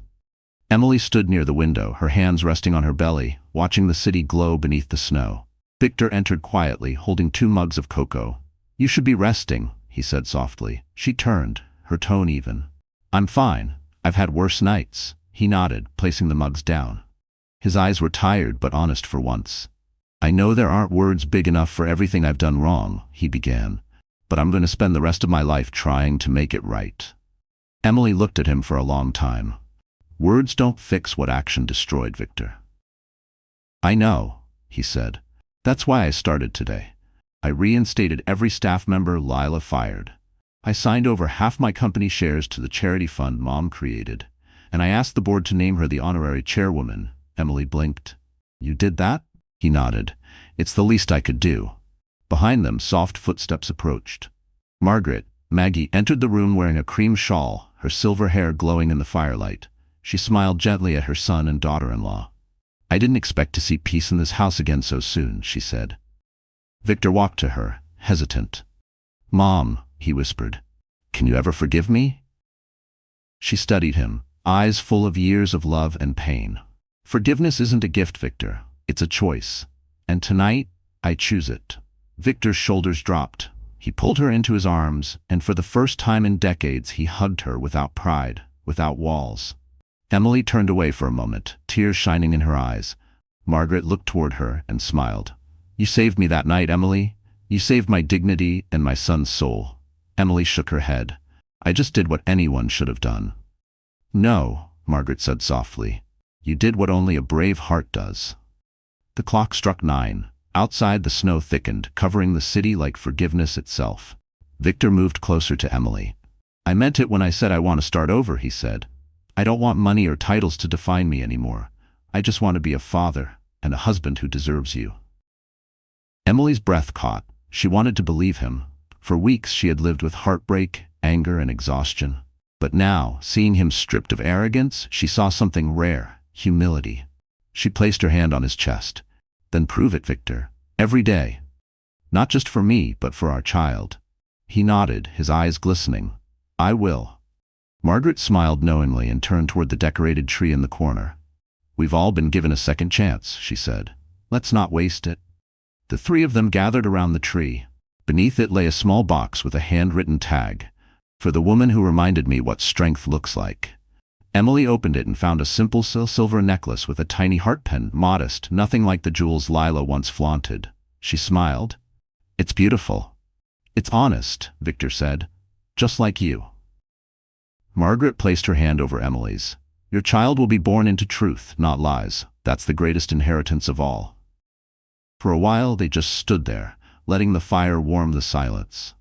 Emily stood near the window, her hands resting on her belly, watching the city glow beneath the snow. Victor entered quietly, holding 2 mugs of cocoa. "You should be resting," he said softly. She turned, her tone even. "I'm fine. I've had worse nights." He nodded, placing the mugs down. His eyes were tired but honest for once. "I know there aren't words big enough for everything I've done wrong," he began, "but I'm going to spend the rest of my life trying to make it right." Emily looked at him for a long time. "Words don't fix what action destroyed, Victor." "I know," he said. "That's why I started today. I reinstated every staff member Lila fired. I signed over half my company shares to the charity fund Mom created, and I asked the board to name her the honorary chairwoman." Emily blinked. "You did that?" He nodded. "It's the least I could do." Behind them, soft footsteps approached. Margaret, Maggie, entered the room wearing a cream shawl, her silver hair glowing in the firelight. She smiled gently at her son and daughter-in-law. "I didn't expect to see peace in this house again so soon," she said. Victor walked to her, hesitant. "Mom," he whispered, "can you ever forgive me?" She studied him, eyes full of years of love and pain. "Forgiveness isn't a gift, Victor. It's a choice. And tonight, I choose it." Victor's shoulders dropped. He pulled her into his arms, and for the first time in decades he hugged her without pride, without walls. Emily turned away for a moment, tears shining in her eyes. Margaret looked toward her and smiled. "You saved me that night, Emily. You saved my dignity and my son's soul." Emily shook her head. "I just did what anyone should have done." "No," Margaret said softly. "You did what only a brave heart does." The clock struck 9. Outside, the snow thickened, covering the city like forgiveness itself. Victor moved closer to Emily. "I meant it when I said I want to start over," he said. "I don't want money or titles to define me anymore. I just want to be a father and a husband who deserves you." Emily's breath caught. She wanted to believe him. For weeks she had lived with heartbreak, anger, and exhaustion. But now, seeing him stripped of arrogance, she saw something rare: humility. She placed her hand on his chest. "Then prove it, Victor. Every day. Not just for me, but for our child." He nodded, his eyes glistening. "I will." Margaret smiled knowingly and turned toward the decorated tree in the corner. "We've all been given a second chance," she said. "Let's not waste it." The 3 of them gathered around the tree. Beneath it lay a small box with a handwritten tag, "For the woman who reminded me what strength looks like." Emily opened it and found a simple silver necklace with a tiny heart pin, modest, nothing like the jewels Lila once flaunted. She smiled. "It's beautiful." "It's honest," Victor said. "Just like you." Margaret placed her hand over Emily's. "Your child will be born into truth, not lies. That's the greatest inheritance of all." For a while they just stood there, letting the fire warm the silence.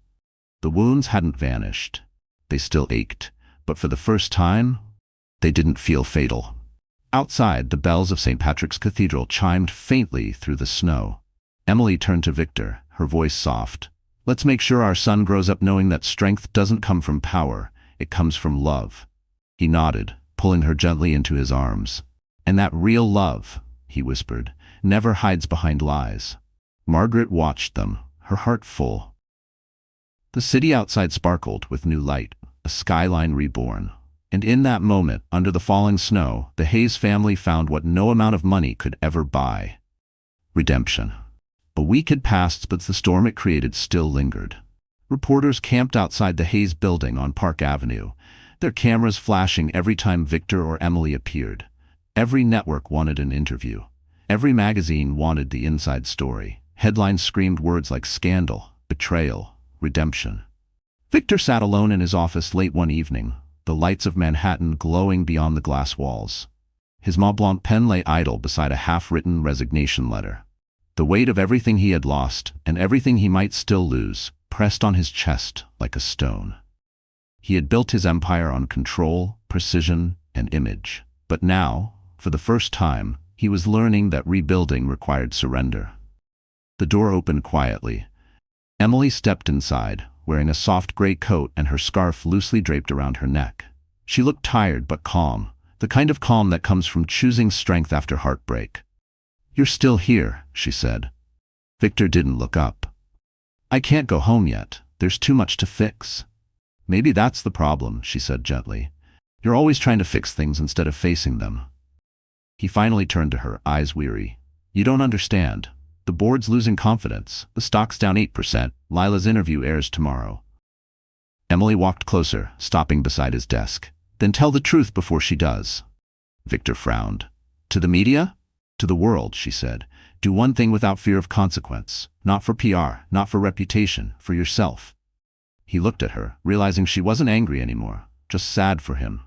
The wounds hadn't vanished. They still ached, but for the first time, they didn't feel fatal. Outside, the bells of St. Patrick's Cathedral chimed faintly through the snow. Emily turned to Victor, her voice soft. "Let's make sure our son grows up knowing that strength doesn't come from power, it comes from love." He nodded, pulling her gently into his arms. "And that real love," he whispered, "never hides behind lies." Margaret watched them, her heart full. The city outside sparkled with new light, a skyline reborn. And in that moment, under the falling snow, the Hayes family found what no amount of money could ever buy: redemption. A week had passed, but the storm it created still lingered. Reporters camped outside the Hayes building on Park Avenue, their cameras flashing every time Victor or Emily appeared. Every network wanted an interview. Every magazine wanted the inside story. Headlines screamed words like scandal, betrayal, redemption. Victor sat alone in his office late one evening, the lights of Manhattan glowing beyond the glass walls. His Mont Blanc pen lay idle beside a half-written resignation letter. The weight of everything he had lost, and everything he might still lose, pressed on his chest like a stone. He had built his empire on control, precision, and image. But now, for the first time, he was learning that rebuilding required surrender. The door opened quietly. Emily stepped inside, wearing a soft gray coat and her scarf loosely draped around her neck. She looked tired but calm, the kind of calm that comes from choosing strength after heartbreak. "You're still here," she said. Victor didn't look up. "I can't go home yet. There's too much to fix. Maybe that's the problem, she said gently. You're always trying to fix things instead of facing them. He finally turned to her, eyes weary. You don't understand. The board's losing confidence. The stock's down 8%. Lila's interview airs tomorrow. Emily walked closer, stopping beside his desk. Then tell the truth before she does. Victor frowned. To the media? To the world, she said. Do one thing without fear of consequence. Not for PR, not for reputation, for yourself. He looked at her, realizing she wasn't angry anymore, just sad for him.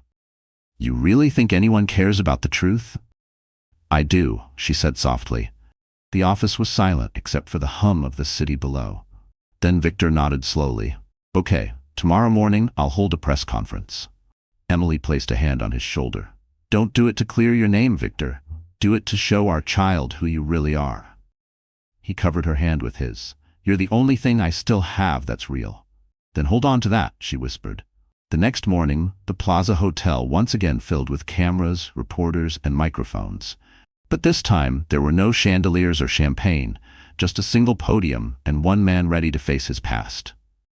You really think anyone cares about the truth? I do, she said softly. The office was silent except for the hum of the city below. Then Victor nodded slowly. Okay, tomorrow morning I'll hold a press conference. Emily placed a hand on his shoulder. Don't do it to clear your name, Victor. Do it to show our child who you really are. He covered her hand with his. You're the only thing I still have that's real. Then hold on to that, she whispered. The next morning, the Plaza Hotel once again filled with cameras, reporters, and microphones. But this time, there were no chandeliers or champagne, just a single podium and one man ready to face his past.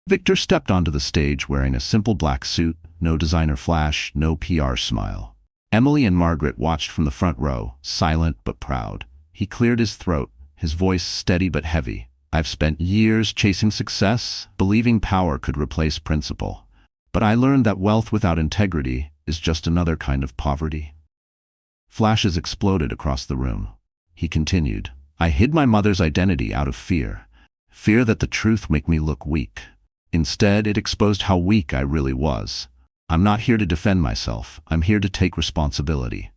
Victor stepped onto the stage wearing a simple black suit, no designer flash, no PR smile. Emily and Margaret watched from the front row, silent but proud. He cleared his throat, his voice steady but heavy. I've spent years chasing success, believing power could replace principle. But I learned that wealth without integrity is just another kind of poverty. Flashes exploded across the room. He continued, I hid my mother's identity out of fear. Fear that the truth make me look weak. Instead, it exposed how weak I really was. I'm not here to defend myself. I'm here to take responsibility.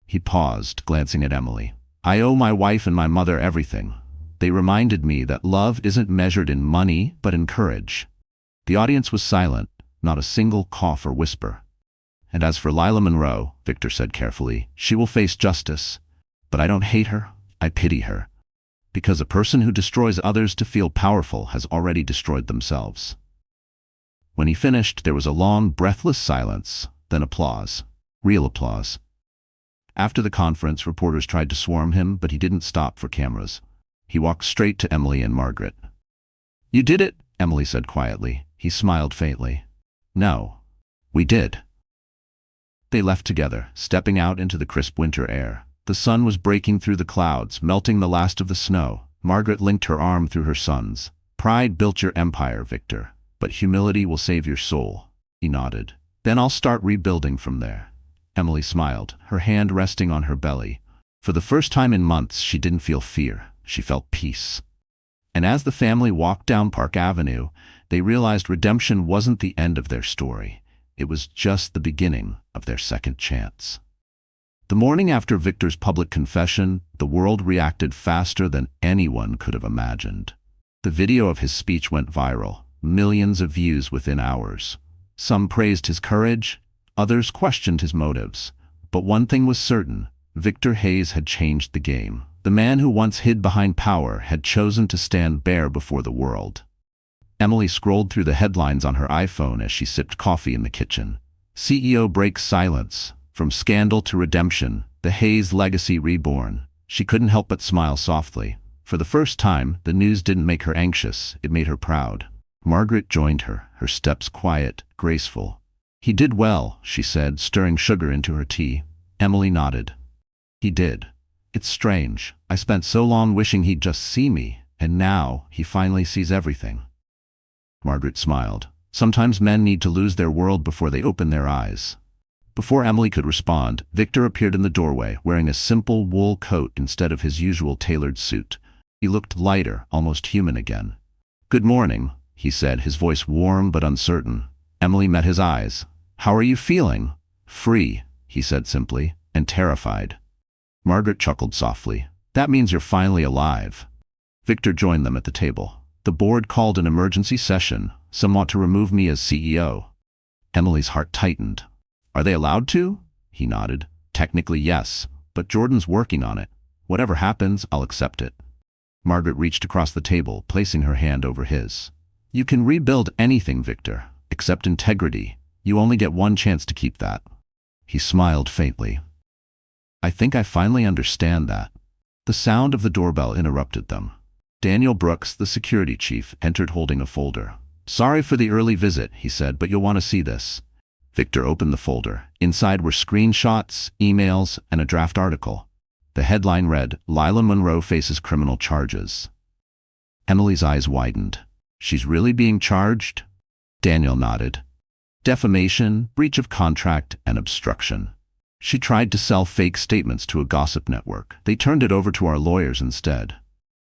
He paused, glancing at Emily. I owe my wife and my mother everything. They reminded me that love isn't measured in money, but in courage. The audience was silent, not a single cough or whisper. And as for Lila Monroe, Victor said carefully, she will face justice. But I don't hate her, I pity her. Because a person who destroys others to feel powerful has already destroyed themselves. When he finished, there was a long, breathless silence, then applause. Real applause. After the conference, reporters tried to swarm him, but he didn't stop for cameras. He walked straight to Emily and Margaret. You did it, Emily said quietly. He smiled faintly. No. We did. They left together, stepping out into the crisp winter air. The sun was breaking through the clouds, melting the last of the snow. Margaret linked her arm through her son's. Pride built your empire, Victor, but humility will save your soul. He nodded. Then I'll start rebuilding from there. Emily smiled, her hand resting on her belly. For the first time in months, she didn't feel fear. She felt peace. And as the family walked down Park Avenue, they realized redemption wasn't the end of their story. It was just the beginning of their second chance. The morning after Victor's public confession, the world reacted faster than anyone could have imagined. The video of his speech went viral, millions of views within hours. Some praised his courage, others questioned his motives. But one thing was certain, Victor Hayes had changed the game. The man who once hid behind power had chosen to stand bare before the world. Emily scrolled through the headlines on her iPhone as she sipped coffee in the kitchen. CEO breaks silence. From scandal to redemption, the Hayes legacy reborn. She couldn't help but smile softly. For the first time, the news didn't make her anxious, it made her proud. Margaret joined her, her steps quiet, graceful. He did well, she said, stirring sugar into her tea. Emily nodded. He did. It's strange. I spent so long wishing he'd just see me, and now he finally sees everything. Margaret smiled. Sometimes men need to lose their world before they open their eyes. Before Emily could respond, Victor appeared in the doorway, wearing a simple wool coat instead of his usual tailored suit. He looked lighter, almost human again. Good morning, he said, his voice warm but uncertain. Emily met his eyes. How are you feeling? Free, he said simply, and terrified. Margaret chuckled softly. That means you're finally alive. Victor joined them at the table. The board called an emergency session. Some want to remove me as CEO. Emily's heart tightened. Are they allowed to? He nodded. Technically, yes, but Jordan's working on it. Whatever happens, I'll accept it. Margaret reached across the table, placing her hand over his. You can rebuild anything, Victor, except integrity. You only get one chance to keep that. He smiled faintly. I think I finally understand that. The sound of the doorbell interrupted them. Daniel Brooks, the security chief, entered holding a folder. "Sorry for the early visit," he said, "but you'll want to see this." Victor opened the folder. Inside were screenshots, emails, and a draft article. The headline read, "Lila Monroe faces criminal charges." Emily's eyes widened. "She's really being charged?" Daniel nodded. "Defamation, breach of contract, and obstruction. She tried to sell fake statements to a gossip network. They turned it over to our lawyers instead."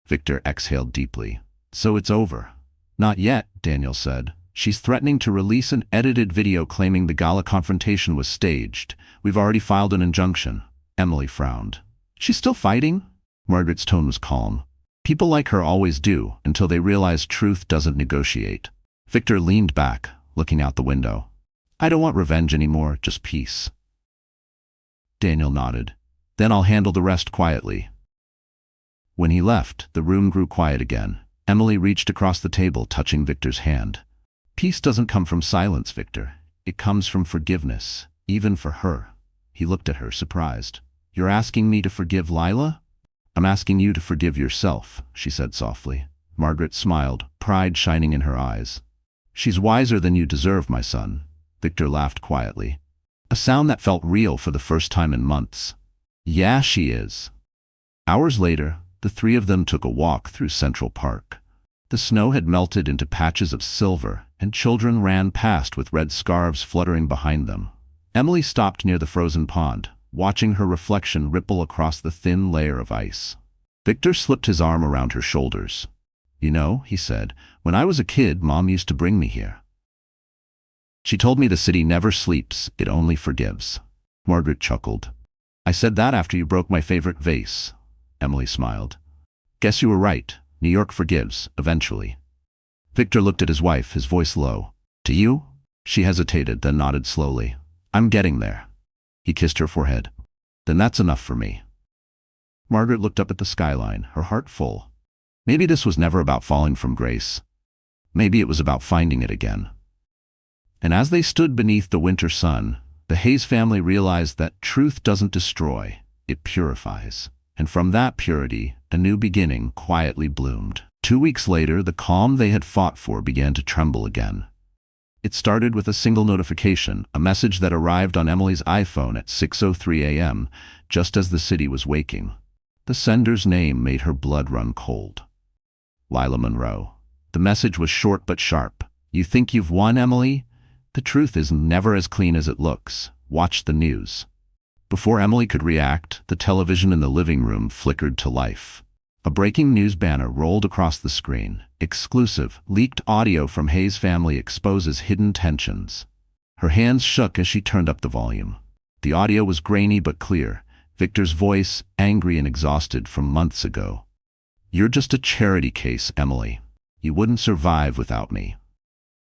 Victor exhaled deeply. "So it's over." "Not yet," Daniel said. "She's threatening to release an edited video claiming the gala confrontation was staged. We've already filed an injunction." Emily frowned. "She's still fighting?" Margaret's tone was calm. "People like her always do, until they realize truth doesn't negotiate." Victor leaned back, looking out the window. "I don't want revenge anymore, just peace." Daniel nodded. "Then I'll handle the rest quietly." When he left, the room grew quiet again. Emily reached across the table, touching Victor's hand. "Peace doesn't come from silence, Victor. It comes from forgiveness, even for her." He looked at her, surprised. "You're asking me to forgive Lila?" "I'm asking you to forgive yourself," she said softly. Margaret smiled, pride shining in her eyes. "She's wiser than you deserve, my son." Victor laughed quietly. A sound that felt real for the first time in months. "Yeah, she is." Hours later, the three of them took a walk through Central Park. The snow had melted into patches of silver, and children ran past with red scarves fluttering behind them. Emily stopped near the frozen pond, watching her reflection ripple across the thin layer of ice. Victor slipped his arm around her shoulders. "You know," he said, "when I was a kid, Mom used to bring me here. She told me the city never sleeps, it only forgives." Margaret chuckled. "I said that after you broke my favorite vase." Emily smiled. "Guess you were right. New York forgives, eventually." Victor looked at his wife, his voice low. "Do you?" She hesitated, then nodded slowly. "I'm getting there." He kissed her forehead. "Then that's enough for me." Margaret looked up at the skyline, her heart full. Maybe this was never about falling from grace. Maybe it was about finding it again. And as they stood beneath the winter sun, the Hayes family realized that truth doesn't destroy, it purifies. And from that purity, a new beginning quietly bloomed. 2 weeks later, the calm they had fought for began to tremble again. It started with a single notification, a message that arrived on Emily's iPhone at 6:03 a.m., just as the city was waking. The sender's name made her blood run cold. Lila Monroe. The message was short but sharp. "You think you've won, Emily? The truth is never as clean as it looks. Watch the news." Before Emily could react, the television in the living room flickered to life. A breaking news banner rolled across the screen. "Exclusive, leaked audio from Hayes family exposes hidden tensions." Her hands shook as she turned up the volume. The audio was grainy but clear. Victor's voice, angry and exhausted from months ago. "You're just a charity case, Emily. You wouldn't survive without me."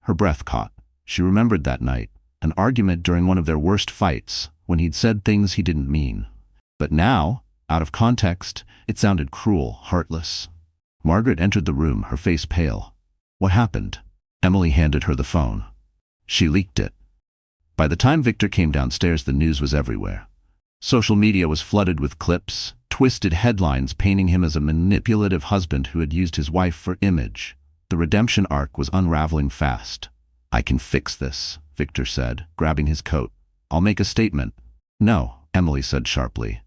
Her breath caught. She remembered that night, an argument during one of their worst fights, when he'd said things he didn't mean. But now, out of context, it sounded cruel, heartless. Margaret entered the room, her face pale. "What happened?" Emily handed her the phone. "She leaked it." By the time Victor came downstairs, the news was everywhere. Social media was flooded with clips, twisted headlines painting him as a manipulative husband who had used his wife for image. The redemption arc was unraveling fast. "I can fix this," Victor said, grabbing his coat. "I'll make a statement." "No," Emily said sharply.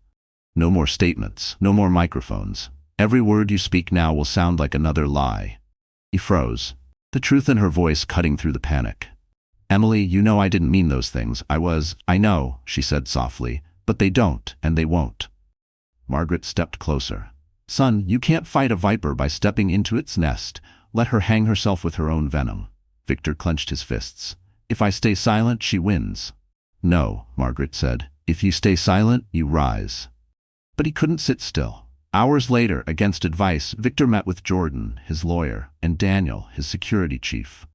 "No more statements, no more microphones. Every word you speak now will sound like another lie." He froze, the truth in her voice cutting through the panic. "Emily, you know I didn't mean those things. I know," she said softly, "but they don't, and they won't." Margaret stepped closer. "Son, you can't fight a viper by stepping into its nest. Let her hang herself with her own venom." Victor clenched his fists. "If I stay silent, she wins." "No," Margaret said. "If you stay silent, you rise." But he couldn't sit still. Hours later, against advice, Victor met with Jordan, his lawyer, and Daniel, his security chief.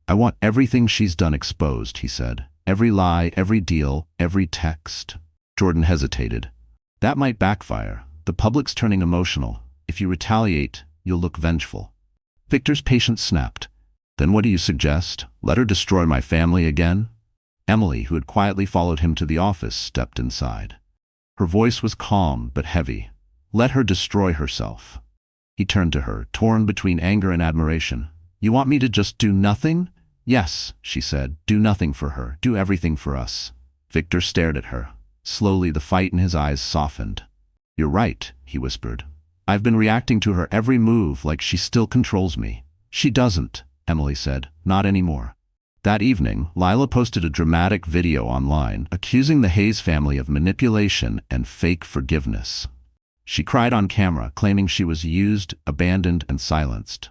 "I want everything she's done exposed," he said. "Every lie, every deal, every text." Jordan hesitated. "That might backfire. The public's turning emotional. If you retaliate, you'll look vengeful." Victor's patience snapped. "Then what do you suggest? Let her destroy my family again?" Emily, who had quietly followed him to the office, stepped inside. Her voice was calm but heavy. "Let her destroy herself." He turned to her, torn between anger and admiration. "You want me to just do nothing?" "Yes," she said. "Do nothing for her. Do everything for us." Victor stared at her. Slowly, the fight in his eyes softened. "You're right," he whispered. "I've been reacting to her every move like she still controls me." "She doesn't," Emily said. "Not anymore." That evening, Lila posted a dramatic video online accusing the Hayes family of manipulation and fake forgiveness. She cried on camera, claiming she was used, abandoned, and silenced.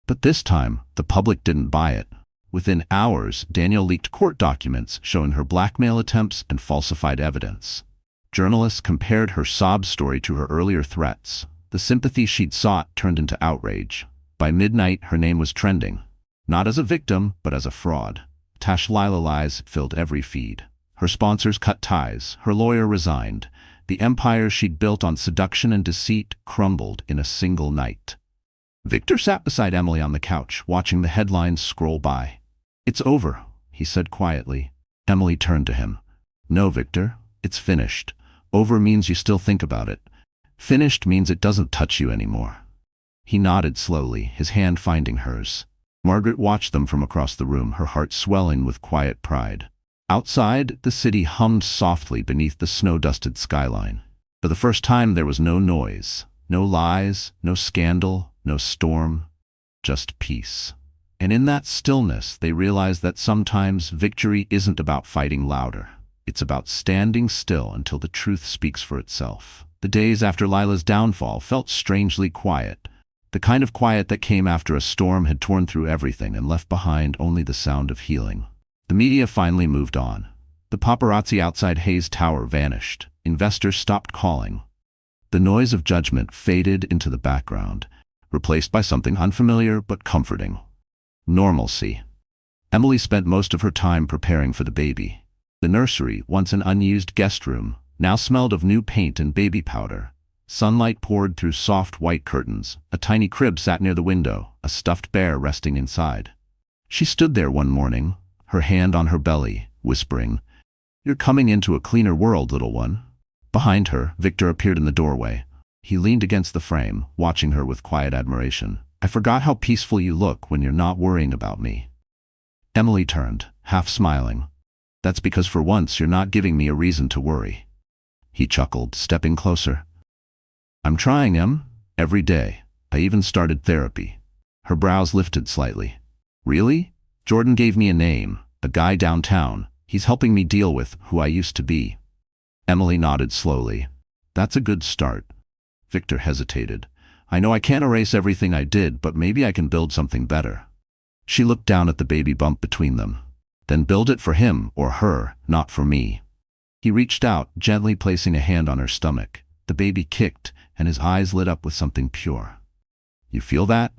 But this time, the public didn't buy it. Within hours, Daniel leaked court documents showing her blackmail attempts and falsified evidence. Journalists compared her sob story to her earlier threats. The sympathy she'd sought turned into outrage. By midnight, her name was trending. Not as a victim, but as a fraud. Lila lies filled every feed. Her sponsors cut ties. Her lawyer resigned. The empire she'd built on seduction and deceit crumbled in a single night. Victor sat beside Emily on the couch, watching the headlines scroll by. "It's over," he said quietly. Emily turned to him. "No, Victor, it's finished. Over means you still think about it. Finished means it doesn't touch you anymore." He nodded slowly, his hand finding hers. Margaret watched them from across the room, her heart swelling with quiet pride. Outside, the city hummed softly beneath the snow-dusted skyline. For the first time, there was no noise, no lies, no scandal, no storm, just peace. And in that stillness, they realized that sometimes victory isn't about fighting louder. It's about standing still until the truth speaks for itself. The days after Lila's downfall felt strangely quiet. The kind of quiet that came after a storm had torn through everything and left behind only the sound of healing. The media finally moved on. The paparazzi outside Hayes Tower vanished. Investors stopped calling. The noise of judgment faded into the background, replaced by something unfamiliar but comforting. Normalcy. Emily spent most of her time preparing for the baby. The nursery, once an unused guest room, now smelled of new paint and baby powder. Sunlight poured through soft white curtains. A tiny crib sat near the window, a stuffed bear resting inside. She stood there one morning, her hand on her belly, whispering, "You're coming into a cleaner world, little one." Behind her, Victor appeared in the doorway. He leaned against the frame, watching her with quiet admiration. "I forgot how peaceful you look when you're not worrying about me." Emily turned, half smiling. "That's because for once you're not giving me a reason to worry." He chuckled, stepping closer. "I'm trying, Em. Every day. I even started therapy." Her brows lifted slightly. "Really? Jordan gave me a name, a guy downtown. He's helping me deal with who I used to be." Emily nodded slowly. "That's a good start." Victor hesitated. "I know I can't erase everything I did, but maybe I can build something better." She looked down at the baby bump between them. "Then build it for him or her, not for me." He reached out, gently placing a hand on her stomach. The baby kicked, and his eyes lit up with something pure. "You feel that?"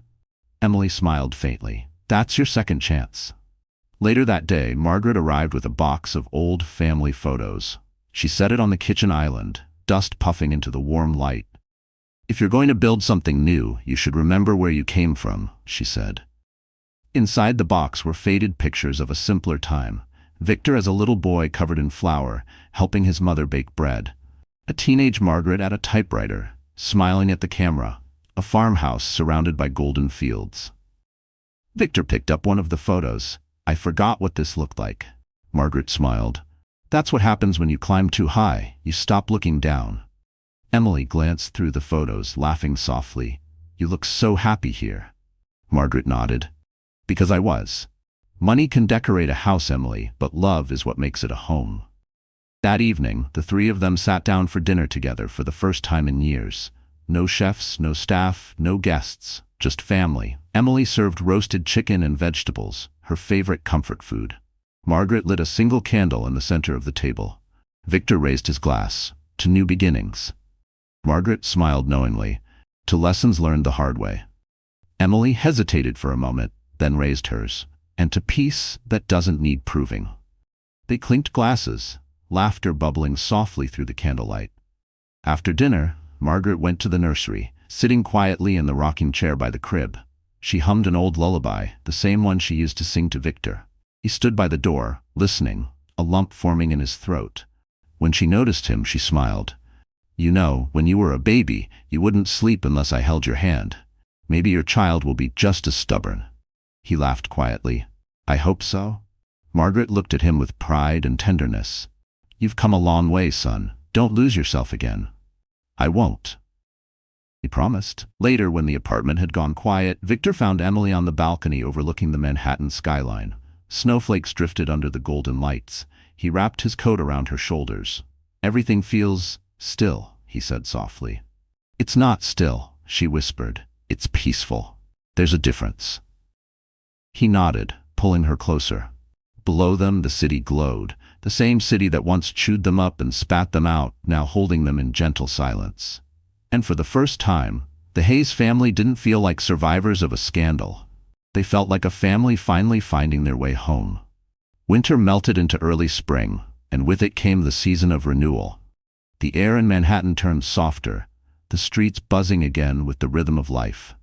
Emily smiled faintly. "That's your second chance." Later that day, Margaret arrived with a box of old family photos. She set it on the kitchen island, dust puffing into the warm light. "If you're going to build something new, you should remember where you came from," she said. Inside the box were faded pictures of a simpler time. Victor as a little boy covered in flour, helping his mother bake bread. A teenage Margaret at a typewriter, smiling at the camera. A farmhouse surrounded by golden fields. Victor picked up one of the photos. "I forgot what this looked like." Margaret smiled. "That's what happens when you climb too high. You stop looking down." Emily glanced through the photos, laughing softly. "You look so happy here." Margaret nodded. "Because I was." Money can decorate a house, Emily, but love is what makes it a home. That evening, the three of them sat down for dinner together for the first time in years. No chefs, no staff, no guests, just family. Emily served roasted chicken and vegetables, her favorite comfort food. Margaret lit a single candle in the center of the table. Victor raised his glass. To new beginnings. Margaret smiled knowingly. To lessons learned the hard way. Emily hesitated for a moment, then raised hers. And to peace that doesn't need proving. They clinked glasses, laughter bubbling softly through the candlelight. After dinner, Margaret went to the nursery, sitting quietly in the rocking chair by the crib. She hummed an old lullaby, the same one she used to sing to Victor. He stood by the door, listening, a lump forming in his throat. When she noticed him, she smiled. "You know, when you were a baby, you wouldn't sleep unless I held your hand. Maybe your child will be just as stubborn." He laughed quietly. "I hope so." Margaret looked at him with pride and tenderness. "You've come a long way, son. Don't lose yourself again." "I won't," he promised. Later, when the apartment had gone quiet, Victor found Emily on the balcony overlooking the Manhattan skyline. Snowflakes drifted under the golden lights. He wrapped his coat around her shoulders. "Everything feels still," he said softly. "It's not still," she whispered. "It's peaceful. There's a difference." He nodded, pulling her closer. Below them, the city glowed, the same city that once chewed them up and spat them out, now holding them in gentle silence. And for the first time, the Hayes family didn't feel like survivors of a scandal. They felt like a family finally finding their way home. Winter melted into early spring, and with it came the season of renewal. The air in Manhattan turned softer, the streets buzzing again with the rhythm of life.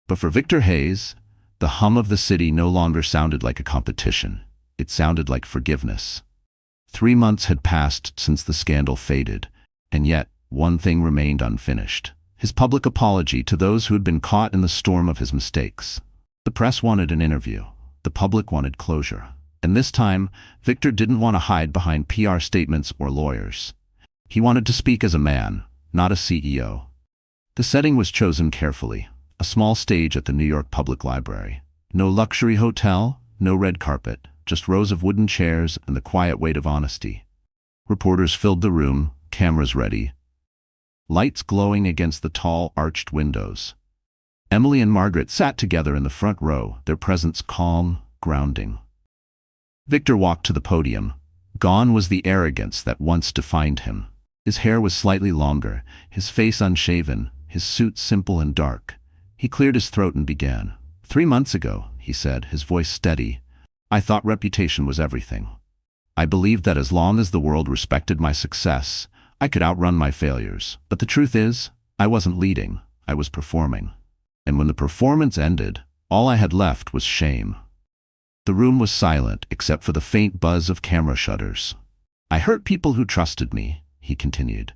But for Victor Hayes, the hum of the city no longer sounded like a competition. It sounded like forgiveness. 3 months had passed since the scandal faded, and yet one thing remained unfinished: his public apology to those who had been caught in the storm of his mistakes. The press wanted an interview. The public wanted closure. And this time, Victor didn't want to hide behind PR statements or lawyers. He wanted to speak as a man, not a CEO. The setting was chosen carefully. A small stage at the New York Public Library. No luxury hotel, no red carpet, just rows of wooden chairs and the quiet weight of honesty. Reporters filled the room, cameras ready. Lights glowing against the tall, arched windows. Emily and Margaret sat together in the front row, their presence calm, grounding. Victor walked to the podium. Gone was the arrogance that once defined him. His hair was slightly longer, his face unshaven, his suit simple and dark. He cleared his throat and began. 3 months ago, he said, his voice steady, I thought reputation was everything. I believed that as long as the world respected my success, I could outrun my failures. But the truth is, I wasn't leading, I was performing. And when the performance ended, all I had left was shame. The room was silent except for the faint buzz of camera shutters. I hurt people who trusted me, he continued.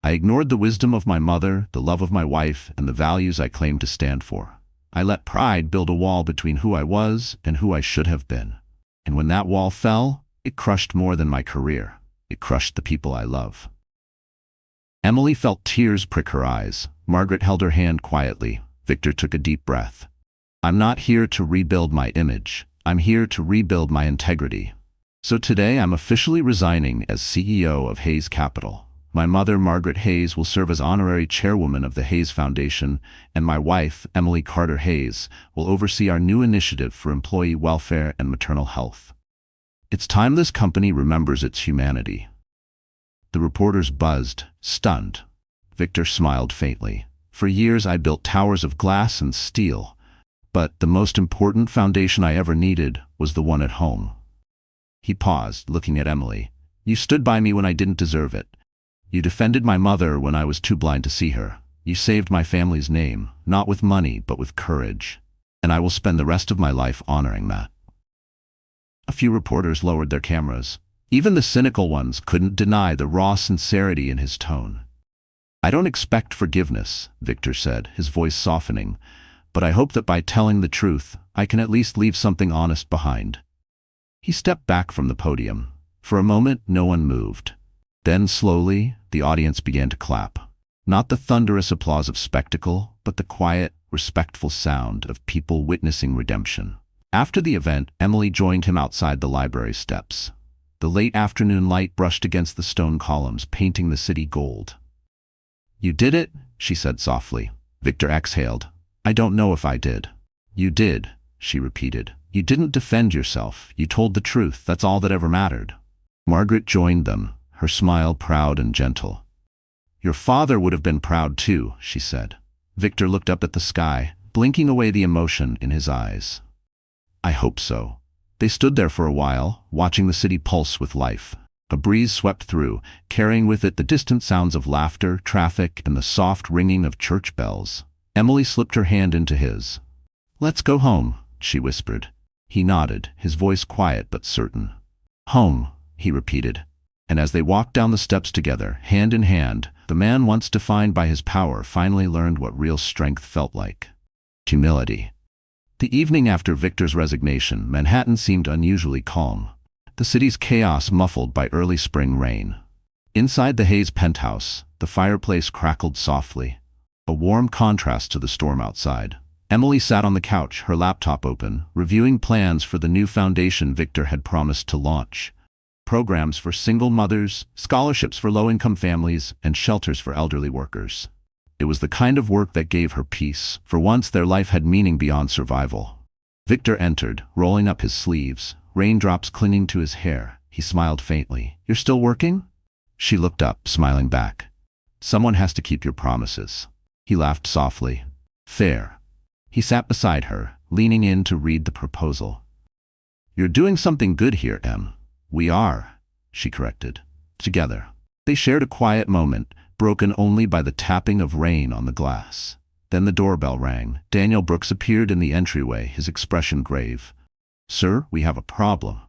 I ignored the wisdom of my mother, the love of my wife, and the values I claimed to stand for. I let pride build a wall between who I was and who I should have been. And when that wall fell, it crushed more than my career. It crushed the people I love. Emily felt tears prick her eyes. Margaret held her hand quietly. Victor took a deep breath. I'm not here to rebuild my image. I'm here to rebuild my integrity. So today I'm officially resigning as CEO of Hayes Capital. My mother, Margaret Hayes, will serve as honorary chairwoman of the Hayes Foundation, and my wife, Emily Carter Hayes, will oversee our new initiative for employee welfare and maternal health. It's time this company remembers its humanity. The reporters buzzed, stunned. Victor smiled faintly. For years I built towers of glass and steel, but the most important foundation I ever needed was the one at home. He paused, looking at Emily. You stood by me when I didn't deserve it. You defended my mother when I was too blind to see her. You saved my family's name, not with money, but with courage. And I will spend the rest of my life honoring that. A few reporters lowered their cameras. Even the cynical ones couldn't deny the raw sincerity in his tone. I don't expect forgiveness, Victor said, his voice softening, but I hope that by telling the truth, I can at least leave something honest behind. He stepped back from the podium. For a moment, no one moved. Then slowly, the audience began to clap. Not the thunderous applause of spectacle, but the quiet, respectful sound of people witnessing redemption. After the event, Emily joined him outside the library steps. The late afternoon light brushed against the stone columns, painting the city gold. You did it, she said softly. Victor exhaled. I don't know if I did. You did, she repeated. You didn't defend yourself. You told the truth. That's all that ever mattered. Margaret joined them, her smile proud and gentle. Your father would have been proud too, she said. Victor looked up at the sky, blinking away the emotion in his eyes. I hope so. They stood there for a while, watching the city pulse with life. A breeze swept through, carrying with it the distant sounds of laughter, traffic, and the soft ringing of church bells. Emily slipped her hand into his. Let's go home, she whispered. He nodded, his voice quiet but certain. Home, he repeated. And as they walked down the steps together, hand in hand, the man once defined by his power finally learned what real strength felt like. Humility. The evening after Victor's resignation, Manhattan seemed unusually calm. The city's chaos muffled by early spring rain. Inside the Hayes penthouse, the fireplace crackled softly, a warm contrast to the storm outside. Emily sat on the couch, her laptop open, reviewing plans for the new foundation Victor had promised to launch. Programs for single mothers, scholarships for low-income families, and shelters for elderly workers. It was the kind of work that gave her peace. For once, their life had meaning beyond survival. Victor entered, rolling up his sleeves, raindrops clinging to his hair. He smiled faintly. "You're still working?" She looked up, smiling back. "Someone has to keep your promises." He laughed softly. "Fair." He sat beside her, leaning in to read the proposal. "You're doing something good here, Em." "We are," she corrected. Together. They shared a quiet moment, broken only by the tapping of rain on the glass. Then the doorbell rang. Daniel Brooks appeared in the entryway, his expression grave. "Sir, we have a problem."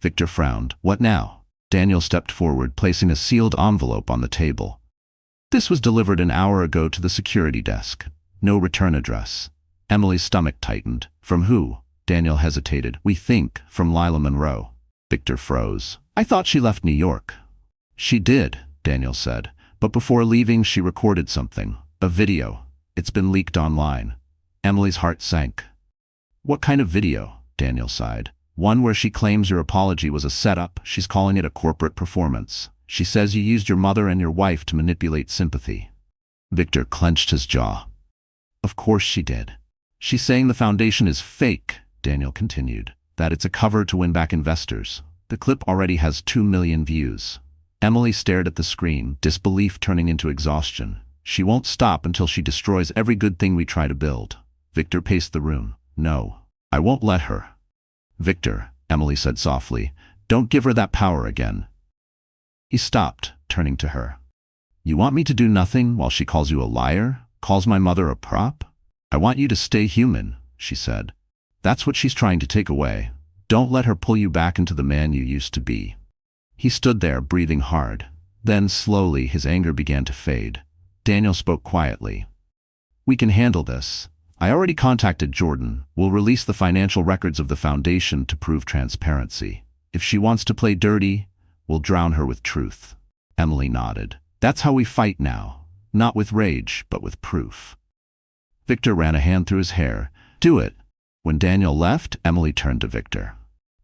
Victor frowned. "What now?" Daniel stepped forward, placing a sealed envelope on the table. "This was delivered an hour ago to the security desk. No return address." Emily's stomach tightened. "From who?" Daniel hesitated. "We think from Lila Monroe." Victor froze. "I thought she left New York." "She did," Daniel said. "But before leaving she recorded something. A video. It's been leaked online." Emily's heart sank. "What kind of video?" Daniel sighed. "One where she claims your apology was a setup. She's calling it a corporate performance. She says you used your mother and your wife to manipulate sympathy." Victor clenched his jaw. "Of course she did. She's saying the foundation is fake," Daniel continued. "That it's a cover to win back investors. The clip already has 2 million views." Emily stared at the screen, disbelief turning into exhaustion. "She won't stop until she destroys every good thing we try to build." Victor paced the room. "No, I won't let her." "Victor," Emily said softly, "don't give her that power again." He stopped, turning to her. "You want me to do nothing while she calls you a liar? Calls my mother a prop?" "I want you to stay human," she said. "That's what she's trying to take away. Don't let her pull you back into the man you used to be." He stood there, breathing hard. Then, slowly, his anger began to fade. Daniel spoke quietly. "We can handle this. I already contacted Jordan. We'll release the financial records of the foundation to prove transparency. If she wants to play dirty, we'll drown her with truth." Emily nodded. "That's how we fight now. Not with rage, but with proof." Victor ran a hand through his hair. "Do it." When Daniel left, Emily turned to Victor.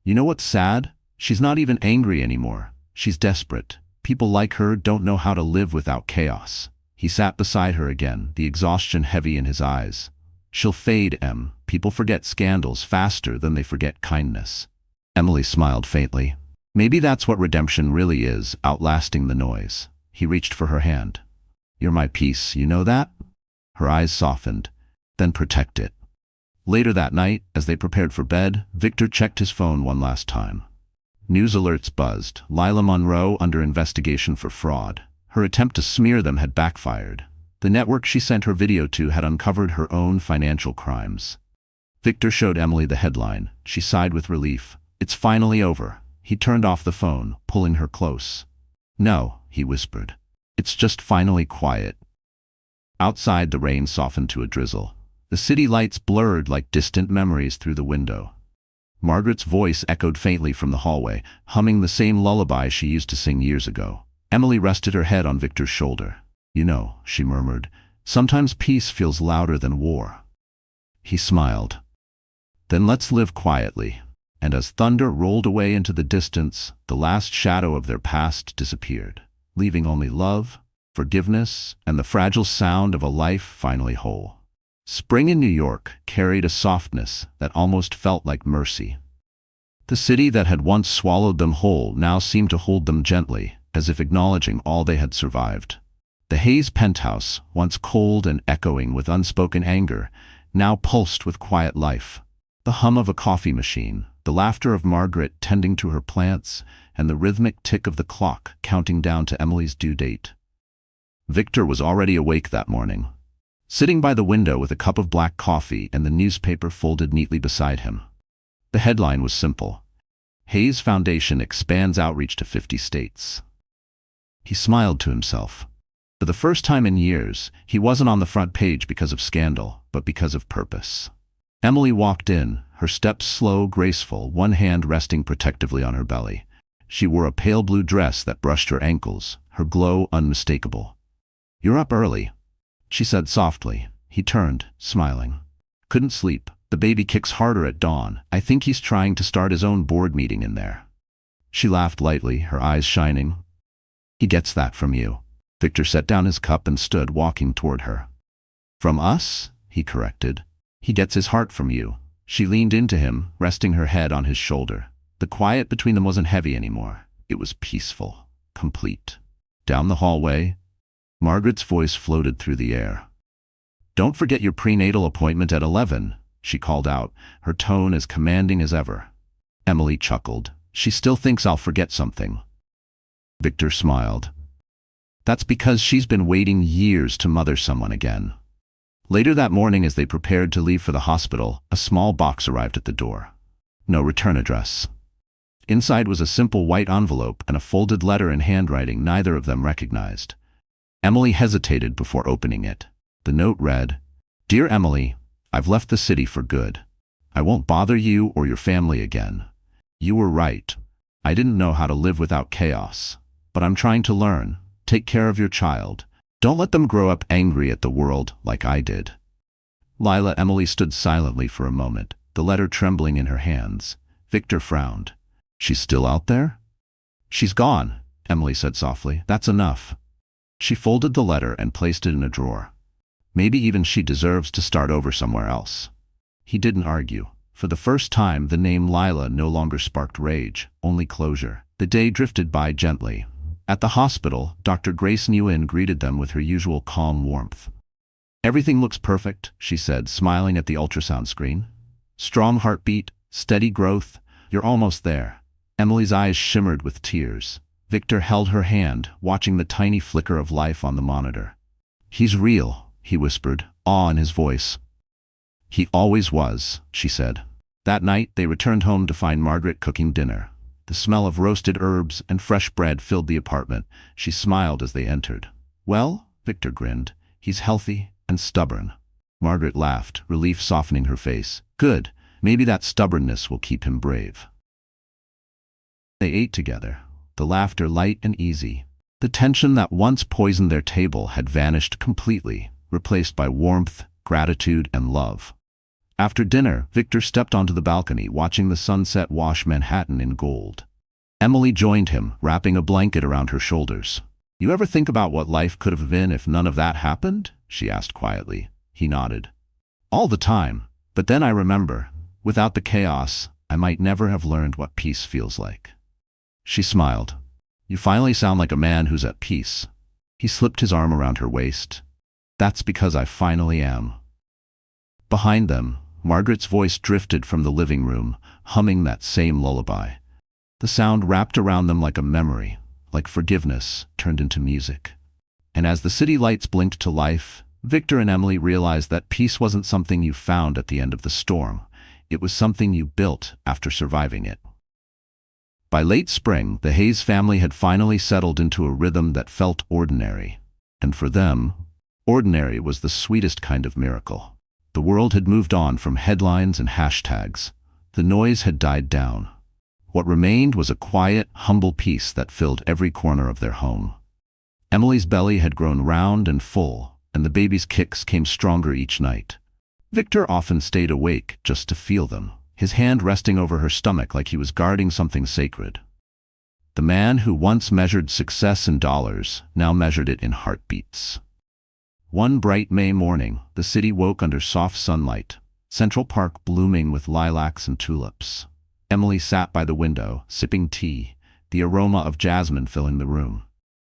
"You know what's sad? She's not even angry anymore. She's desperate. People like her don't know how to live without chaos." He sat beside her again, the exhaustion heavy in his eyes. "She'll fade, Em. People forget scandals faster than they forget kindness." Emily smiled faintly. "Maybe that's what redemption really is, outlasting the noise." He reached for her hand. "You're my peace, you know that?" Her eyes softened. "Then protect it." Later that night, as they prepared for bed, Victor checked his phone one last time. News alerts buzzed. Lila Monroe under investigation for fraud. Her attempt to smear them had backfired. The network she sent her video to had uncovered her own financial crimes. Victor showed Emily the headline. She sighed with relief. "It's finally over." He turned off the phone, pulling her close. "No," he whispered. "It's just finally quiet." Outside, the rain softened to a drizzle. The city lights blurred like distant memories through the window. Margaret's voice echoed faintly from the hallway, humming the same lullaby she used to sing years ago. Emily rested her head on Victor's shoulder. "You know," she murmured, "sometimes peace feels louder than war." He smiled. "Then let's live quietly." And as thunder rolled away into the distance, the last shadow of their past disappeared, leaving only love, forgiveness, and the fragile sound of a life finally whole. Spring in New York carried a softness that almost felt like mercy. The city that had once swallowed them whole now seemed to hold them gently, as if acknowledging all they had survived. The Hayes penthouse, once cold and echoing with unspoken anger, now pulsed with quiet life. The hum of a coffee machine, the laughter of Margaret tending to her plants, and the rhythmic tick of the clock counting down to Emily's due date. Victor was already awake that morning, sitting by the window with a cup of black coffee and the newspaper folded neatly beside him. The headline was simple. Hayes Foundation expands outreach to 50 states. He smiled to himself. For the first time in years, he wasn't on the front page because of scandal. but because of purpose. Emily walked in, her steps slow, graceful, one hand resting protectively on her belly. She wore a pale blue dress that brushed her ankles, her glow unmistakable. "You're up early," she said softly. He turned, smiling. "Couldn't sleep. The baby kicks harder at dawn. I think he's trying to start his own board meeting in there." She laughed lightly, her eyes shining. "He gets that from you." Victor set down his cup and stood, walking toward her. "From us?" he corrected. "He gets his heart from you." She leaned into him, resting her head on his shoulder. The quiet between them wasn't heavy anymore. It was peaceful, complete. Down the hallway, Margaret's voice floated through the air. "Don't forget your prenatal appointment at 11, she called out, her tone as commanding as ever. Emily chuckled. "She still thinks I'll forget something." Victor smiled. "That's because she's been waiting years to mother someone again." Later that morning, as they prepared to leave for the hospital, a small box arrived at the door. No return address. Inside was a simple white envelope and a folded letter in handwriting neither of them recognized. Emily hesitated before opening it. The note read, "Dear Emily, I've left the city for good. I won't bother you or your family again. You were right. I didn't know how to live without chaos. But I'm trying to learn. Take care of your child. Don't let them grow up angry at the world like I did." Lila. Emily stood silently for a moment, the letter trembling in her hands. Victor frowned. "She's still out there?" "She's gone," Emily said softly. "That's enough." She folded the letter and placed it in a drawer. Maybe even she deserves to start over somewhere else. He didn't argue. For the first time, the name Lila no longer sparked rage, only closure. The day drifted by gently. At the hospital, Dr. Grace Nguyen greeted them with her usual calm warmth. "Everything looks perfect," she said, smiling at the ultrasound screen. "Strong heartbeat, steady growth. You're almost there." Emily's eyes shimmered with tears. Victor held her hand, watching the tiny flicker of life on the monitor. "He's real," he whispered, awe in his voice. "He always was," she said. That night, they returned home to find Margaret cooking dinner. The smell of roasted herbs and fresh bread filled the apartment. She smiled as they entered. "Well," Victor grinned, "he's healthy and stubborn." Margaret laughed, relief softening her face. "Good. Maybe that stubbornness will keep him brave." They ate together, the laughter light and easy. The tension that once poisoned their table had vanished completely, replaced by warmth, gratitude, and love. After dinner, Victor stepped onto the balcony, watching the sunset wash Manhattan in gold. Emily joined him, wrapping a blanket around her shoulders. "You ever think about what life could have been if none of that happened?" she asked quietly. He nodded. "All the time. But then I remember, without the chaos, I might never have learned what peace feels like." She smiled. "You finally sound like a man who's at peace." He slipped his arm around her waist. "That's because I finally am." Behind them, Margaret's voice drifted from the living room, humming that same lullaby. The sound wrapped around them like a memory, like forgiveness turned into music. And as the city lights blinked to life, Victor and Emily realized that peace wasn't something you found at the end of the storm. It was something you built after surviving it. By late spring, the Hayes family had finally settled into a rhythm that felt ordinary. And for them, ordinary was the sweetest kind of miracle. The world had moved on from headlines and hashtags. The noise had died down. What remained was a quiet, humble peace that filled every corner of their home. Emily's belly had grown round and full, and the baby's kicks came stronger each night. Victor often stayed awake just to feel them, his hand resting over her stomach like he was guarding something sacred. The man who once measured success in dollars now measured it in heartbeats. One bright May morning, the city woke under soft sunlight, Central Park blooming with lilacs and tulips. Emily sat by the window, sipping tea, the aroma of jasmine filling the room.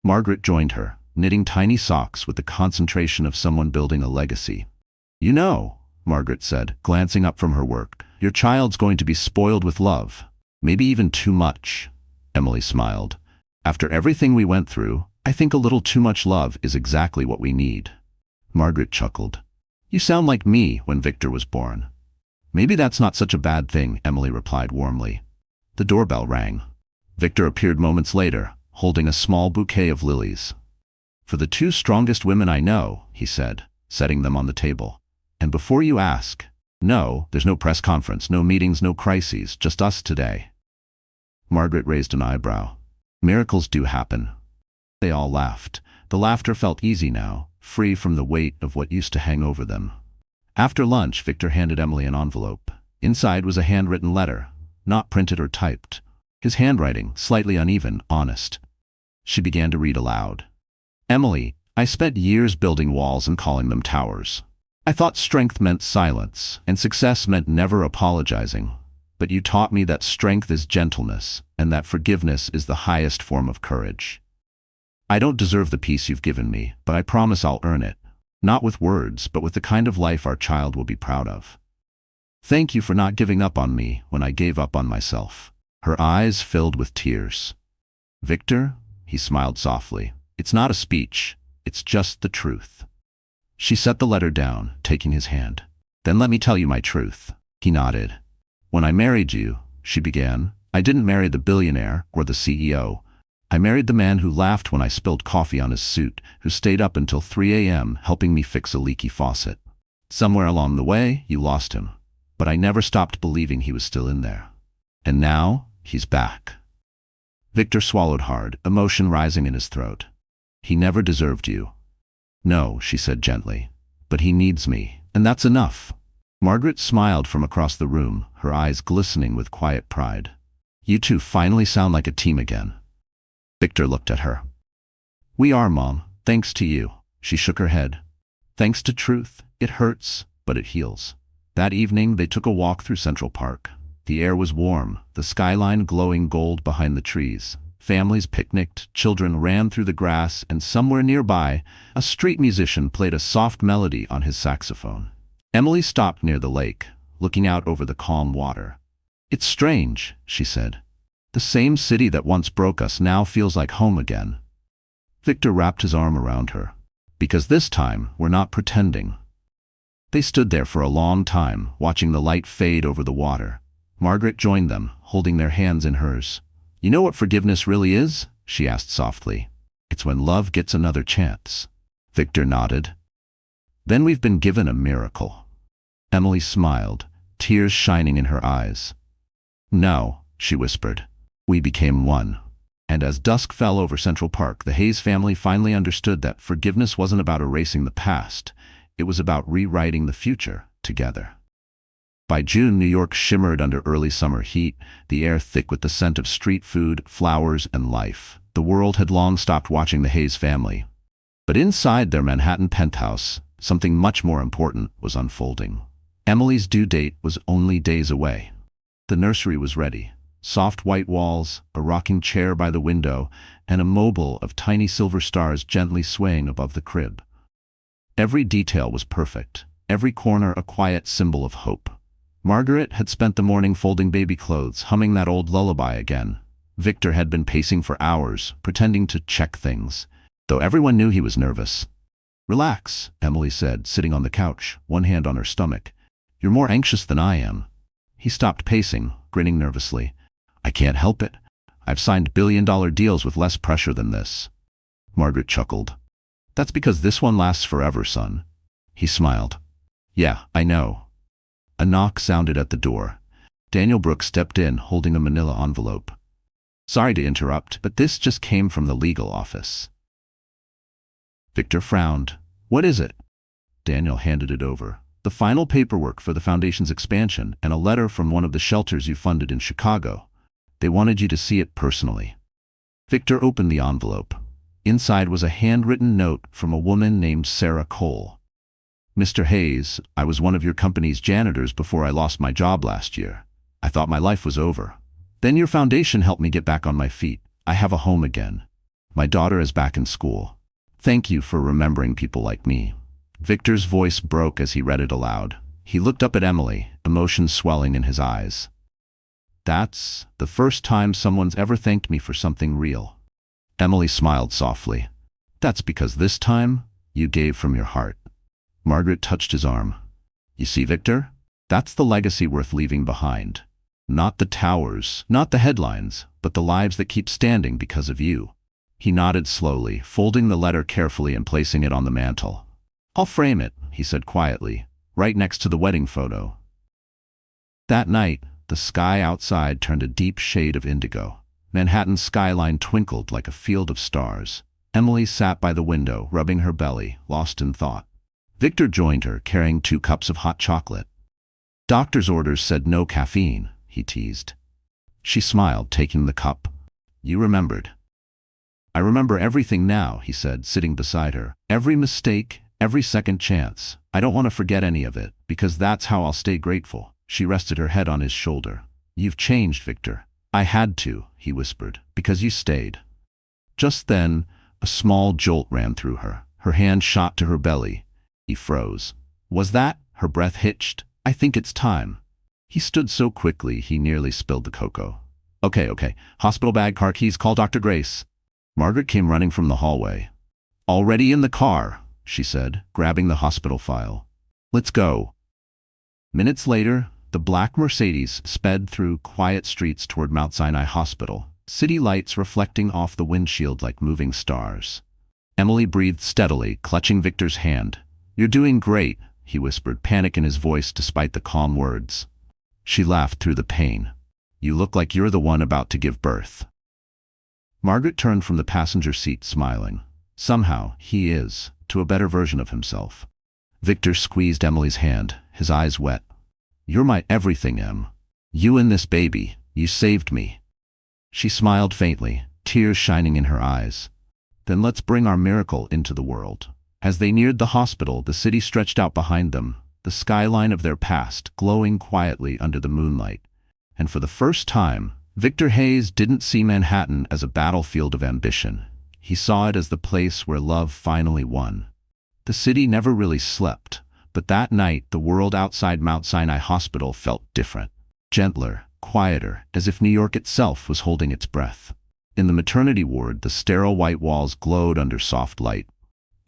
Margaret joined her, knitting tiny socks with the concentration of someone building a legacy. "You know," Margaret said, glancing up from her work, "your child's going to be spoiled with love. Maybe even too much." Emily smiled. "After everything we went through, I think a little too much love is exactly what we need." Margaret chuckled. "You sound like me when Victor was born." "Maybe that's not such a bad thing," Emily replied warmly. The doorbell rang. Victor appeared moments later, holding a small bouquet of lilies. "For the two strongest women I know," he said, setting them on the table. And before you ask, no, there's no press conference, no meetings, no crises, just us today. Margaret raised an eyebrow. Miracles do happen. They all laughed. The laughter felt easy now, free from the weight of what used to hang over them. After lunch, Victor handed Emily an envelope. Inside was a handwritten letter, not printed or typed. His handwriting, slightly uneven, honest. She began to read aloud. Emily, I spent years building walls and calling them towers. I thought strength meant silence, and success meant never apologizing. But you taught me that strength is gentleness, and that forgiveness is the highest form of courage. I don't deserve the peace you've given me, but I promise I'll earn it. Not with words, but with the kind of life our child will be proud of. Thank you for not giving up on me when I gave up on myself. Her eyes filled with tears. Victor, he smiled softly. It's not a speech, it's just the truth. She set the letter down, taking his hand. Then let me tell you my truth. He nodded. When I married you, she began, I didn't marry the billionaire or the CEO. I married the man who laughed when I spilled coffee on his suit, who stayed up until 3 a.m. helping me fix a leaky faucet. Somewhere along the way, you lost him. But I never stopped believing he was still in there. And now, he's back. Victor swallowed hard, emotion rising in his throat. He never deserved you. No, she said gently. But he needs me, and that's enough. Margaret smiled from across the room, her eyes glistening with quiet pride. You two finally sound like a team again. Victor looked at her. We are, Mom, thanks to you. She shook her head. Thanks to truth, it hurts, but it heals. That evening, they took a walk through Central Park. The air was warm, the skyline glowing gold behind the trees. Families picnicked, children ran through the grass, and somewhere nearby, a street musician played a soft melody on his saxophone. Emily stopped near the lake, looking out over the calm water. It's strange, she said. The same city that once broke us now feels like home again. Victor wrapped his arm around her. Because this time, we're not pretending. They stood there for a long time, watching the light fade over the water. Margaret joined them, holding their hands in hers. You know what forgiveness really is? She asked softly. It's when love gets another chance. Victor nodded. Then we've been given a miracle. Emily smiled, tears shining in her eyes. No, she whispered. We became one. And as dusk fell over Central Park, the Hayes family finally understood that forgiveness wasn't about erasing the past. It was about rewriting the future together. By June, New York shimmered under early summer heat, the air thick with the scent of street food, flowers, and life. The world had long stopped watching the Hayes family. But inside their Manhattan penthouse, something much more important was unfolding. Emily's due date was only days away. The nursery was ready. Soft white walls, a rocking chair by the window, and a mobile of tiny silver stars gently swaying above the crib. Every detail was perfect, every corner a quiet symbol of hope. Margaret had spent the morning folding baby clothes, humming that old lullaby again. Victor had been pacing for hours, pretending to check things, though everyone knew he was nervous. Relax, Emily said, sitting on the couch, one hand on her stomach. You're more anxious than I am. He stopped pacing, grinning nervously. I can't help it. I've signed billion-dollar deals with less pressure than this. Margaret chuckled. That's because this one lasts forever, son. He smiled. Yeah, I know. A knock sounded at the door. Daniel Brooks stepped in, holding a manila envelope. Sorry to interrupt, but this just came from the legal office. Victor frowned. What is it? Daniel handed it over. The final paperwork for the foundation's expansion and a letter from one of the shelters you funded in Chicago. They wanted you to see it personally. Victor opened the envelope. Inside was a handwritten note from a woman named Sarah Cole. Mr. Hayes, I was one of your company's janitors before I lost my job last year. I thought my life was over. Then your foundation helped me get back on my feet. I have a home again. My daughter is back in school. Thank you for remembering people like me. Victor's voice broke as he read it aloud. He looked up at Emily, emotion swelling in his eyes. That's the first time someone's ever thanked me for something real. Emily smiled softly. That's because this time, you gave from your heart. Margaret touched his arm. You see, Victor? That's the legacy worth leaving behind. Not the towers, not the headlines, but the lives that keep standing because of you. He nodded slowly, folding the letter carefully and placing it on the mantel. I'll frame it, he said quietly. right next to the wedding photo. That night, the sky outside turned a deep shade of indigo. Manhattan's skyline twinkled like a field of stars. Emily sat by the window, rubbing her belly, lost in thought. Victor joined her, carrying 2 cups of hot chocolate. Doctor's orders said no caffeine, he teased. She smiled, taking the cup. You remembered. I remember everything now, he said, sitting beside her. Every mistake, every second chance. I don't want to forget any of it, because that's how I'll stay grateful. She rested her head on his shoulder. You've changed, Victor. I had to, he whispered, because you stayed. Just then, a small jolt ran through her. Her hand shot to her belly. He froze. Was that? Her breath hitched. I think it's time. He stood so quickly he nearly spilled the cocoa. Okay. Hospital bag, car keys, call Dr. Grace. Margaret came running from the hallway. Already in the car, she said, grabbing the hospital file. Let's go. Minutes later, the black Mercedes sped through quiet streets toward Mount Sinai Hospital, city lights reflecting off the windshield like moving stars. Emily breathed steadily, clutching Victor's hand. You're doing great, he whispered, panic in his voice despite the calm words. She laughed through the pain. You look like you're the one about to give birth. Margaret turned from the passenger seat, smiling. Somehow, he is, to a better version of himself. Victor squeezed Emily's hand, his eyes wet. You're my everything, Em. You and this baby, you saved me. She smiled faintly, tears shining in her eyes. Then let's bring our miracle into the world. As they neared the hospital, the city stretched out behind them, the skyline of their past glowing quietly under the moonlight. And for the first time, Victor Hayes didn't see Manhattan as a battlefield of ambition. He saw it as the place where love finally won. The city never really slept, but that night the world outside Mount Sinai Hospital felt different, gentler, quieter, as if New York itself was holding its breath. In the maternity ward, the sterile white walls glowed under soft light.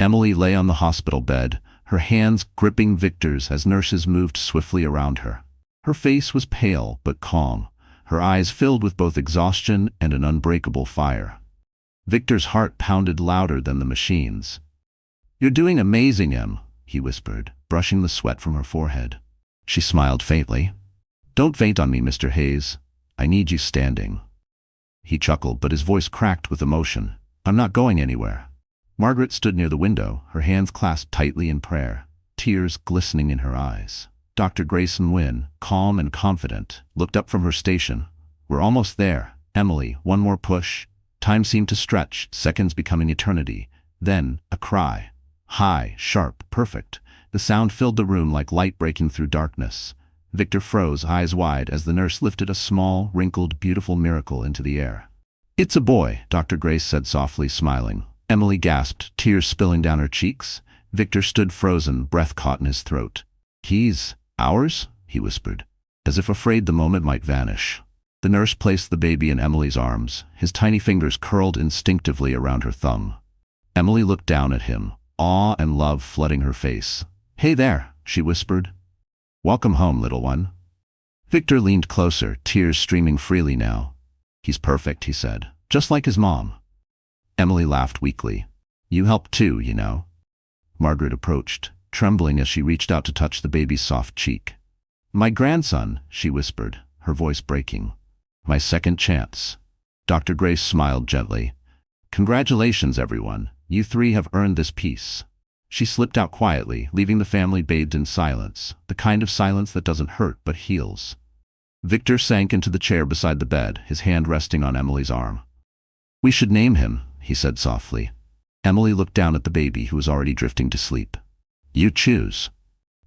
Emily lay on the hospital bed, her hands gripping Victor's as nurses moved swiftly around her. Her face was pale but calm, her eyes filled with both exhaustion and an unbreakable fire. Victor's heart pounded louder than the machines. You're doing amazing, Em, he whispered, brushing the sweat from her forehead. She smiled faintly. Don't faint on me, Mr. Hayes. I need you standing. He chuckled, but his voice cracked with emotion. I'm not going anywhere. Margaret stood near the window, her hands clasped tightly in prayer, tears glistening in her eyes. Dr. Grayson Wynne, calm and confident, looked up from her station. We're almost there. Emily, one more push. Time seemed to stretch, seconds becoming eternity. Then, a cry. High, sharp, perfect. The sound filled the room like light breaking through darkness. Victor froze, eyes wide, as the nurse lifted a small, wrinkled, beautiful miracle into the air. It's a boy, Dr. Grace said softly, smiling. Emily gasped, tears spilling down her cheeks. Victor stood frozen, breath caught in his throat. He's ours? He whispered, as if afraid the moment might vanish. The nurse placed the baby in Emily's arms, his tiny fingers curled instinctively around her thumb. Emily looked down at him, awe and love flooding her face. Hey there, she whispered. Welcome home, little one. Victor leaned closer, tears streaming freely now. He's perfect, he said, just like his mom. Emily laughed weakly. You helped too, you know. Margaret approached, trembling as she reached out to touch the baby's soft cheek. My grandson, she whispered, her voice breaking. My second chance. Dr. Grace smiled gently. Congratulations, everyone. You 3 have earned this peace. She slipped out quietly, leaving the family bathed in silence, the kind of silence that doesn't hurt but heals. Victor sank into the chair beside the bed, his hand resting on Emily's arm. We should name him, he said softly. Emily looked down at the baby, who was already drifting to sleep. You choose.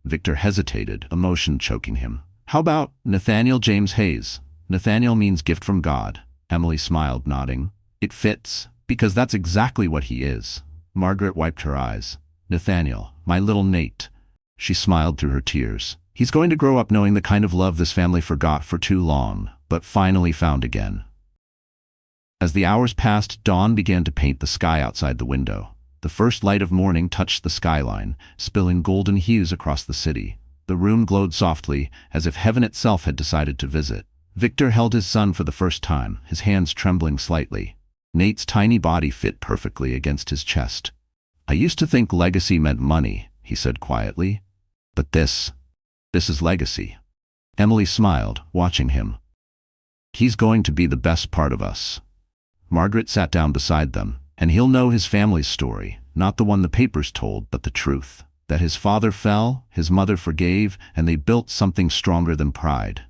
Victor hesitated, emotion choking him. How about Nathaniel James Hayes? Nathaniel means gift from God. Emily smiled, nodding. It fits, because that's exactly what he is. Margaret wiped her eyes. Nathaniel, my little Nate. She smiled through her tears. He's going to grow up knowing the kind of love this family forgot for too long, but finally found again. As the hours passed, dawn began to paint the sky outside the window. The first light of morning touched the skyline, spilling golden hues across the city. The room glowed softly, as if heaven itself had decided to visit. Victor held his son for the first time, his hands trembling slightly. Nate's tiny body fit perfectly against his chest. I used to think legacy meant money, he said quietly. But this is legacy. Emily smiled, watching him. He's going to be the best part of us. Margaret sat down beside them, and he'll know his family's story, not the one the papers told, but the truth. That his father fell, his mother forgave, and they built something stronger than pride.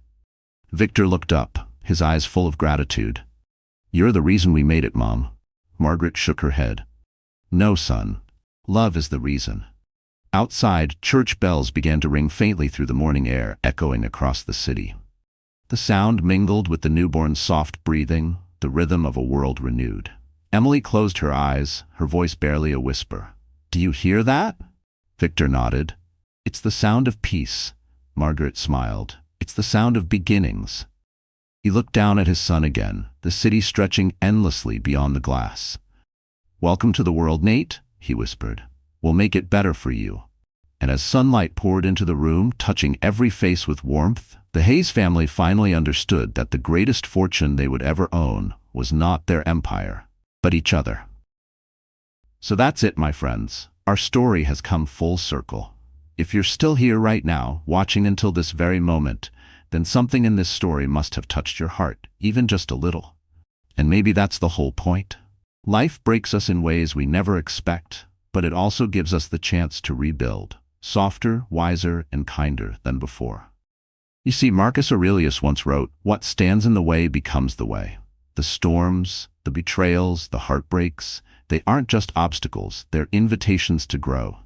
Victor looked up, his eyes full of gratitude. You're the reason we made it, Mom. Margaret shook her head. No, son. Love is the reason. Outside, church bells began to ring faintly through the morning air, echoing across the city. The sound mingled with the newborn's soft breathing, the rhythm of a world renewed. Emily closed her eyes, her voice barely a whisper. Do you hear that? Victor nodded. It's the sound of peace. Margaret smiled. It's the sound of beginnings. He looked down at his son again, the city stretching endlessly beyond the glass. Welcome to the world, Nate, he whispered. We'll make it better for you. And as sunlight poured into the room, touching every face with warmth, the Hayes family finally understood that the greatest fortune they would ever own was not their empire, but each other. So that's it, my friends. Our story has come full circle. If you're still here right now, watching until this very moment, then something in this story must have touched your heart, even just a little. And maybe that's the whole point. Life breaks us in ways we never expect, but it also gives us the chance to rebuild, softer, wiser, and kinder than before. You see, Marcus Aurelius once wrote, "What stands in the way becomes the way." The storms, the betrayals, the heartbreaks, they aren't just obstacles, they're invitations to grow.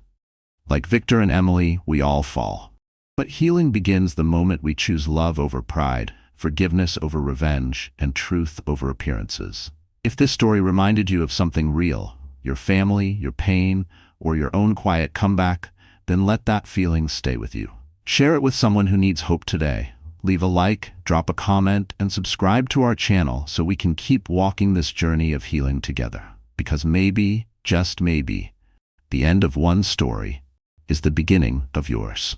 Like Victor and Emily, we all fall. But healing begins the moment we choose love over pride, forgiveness over revenge, and truth over appearances. If this story reminded you of something real, your family, your pain, or your own quiet comeback, then let that feeling stay with you. Share it with someone who needs hope today. Leave a like, drop a comment, and subscribe to our channel so we can keep walking this journey of healing together. Because maybe, just maybe, the end of one story is the beginning of yours.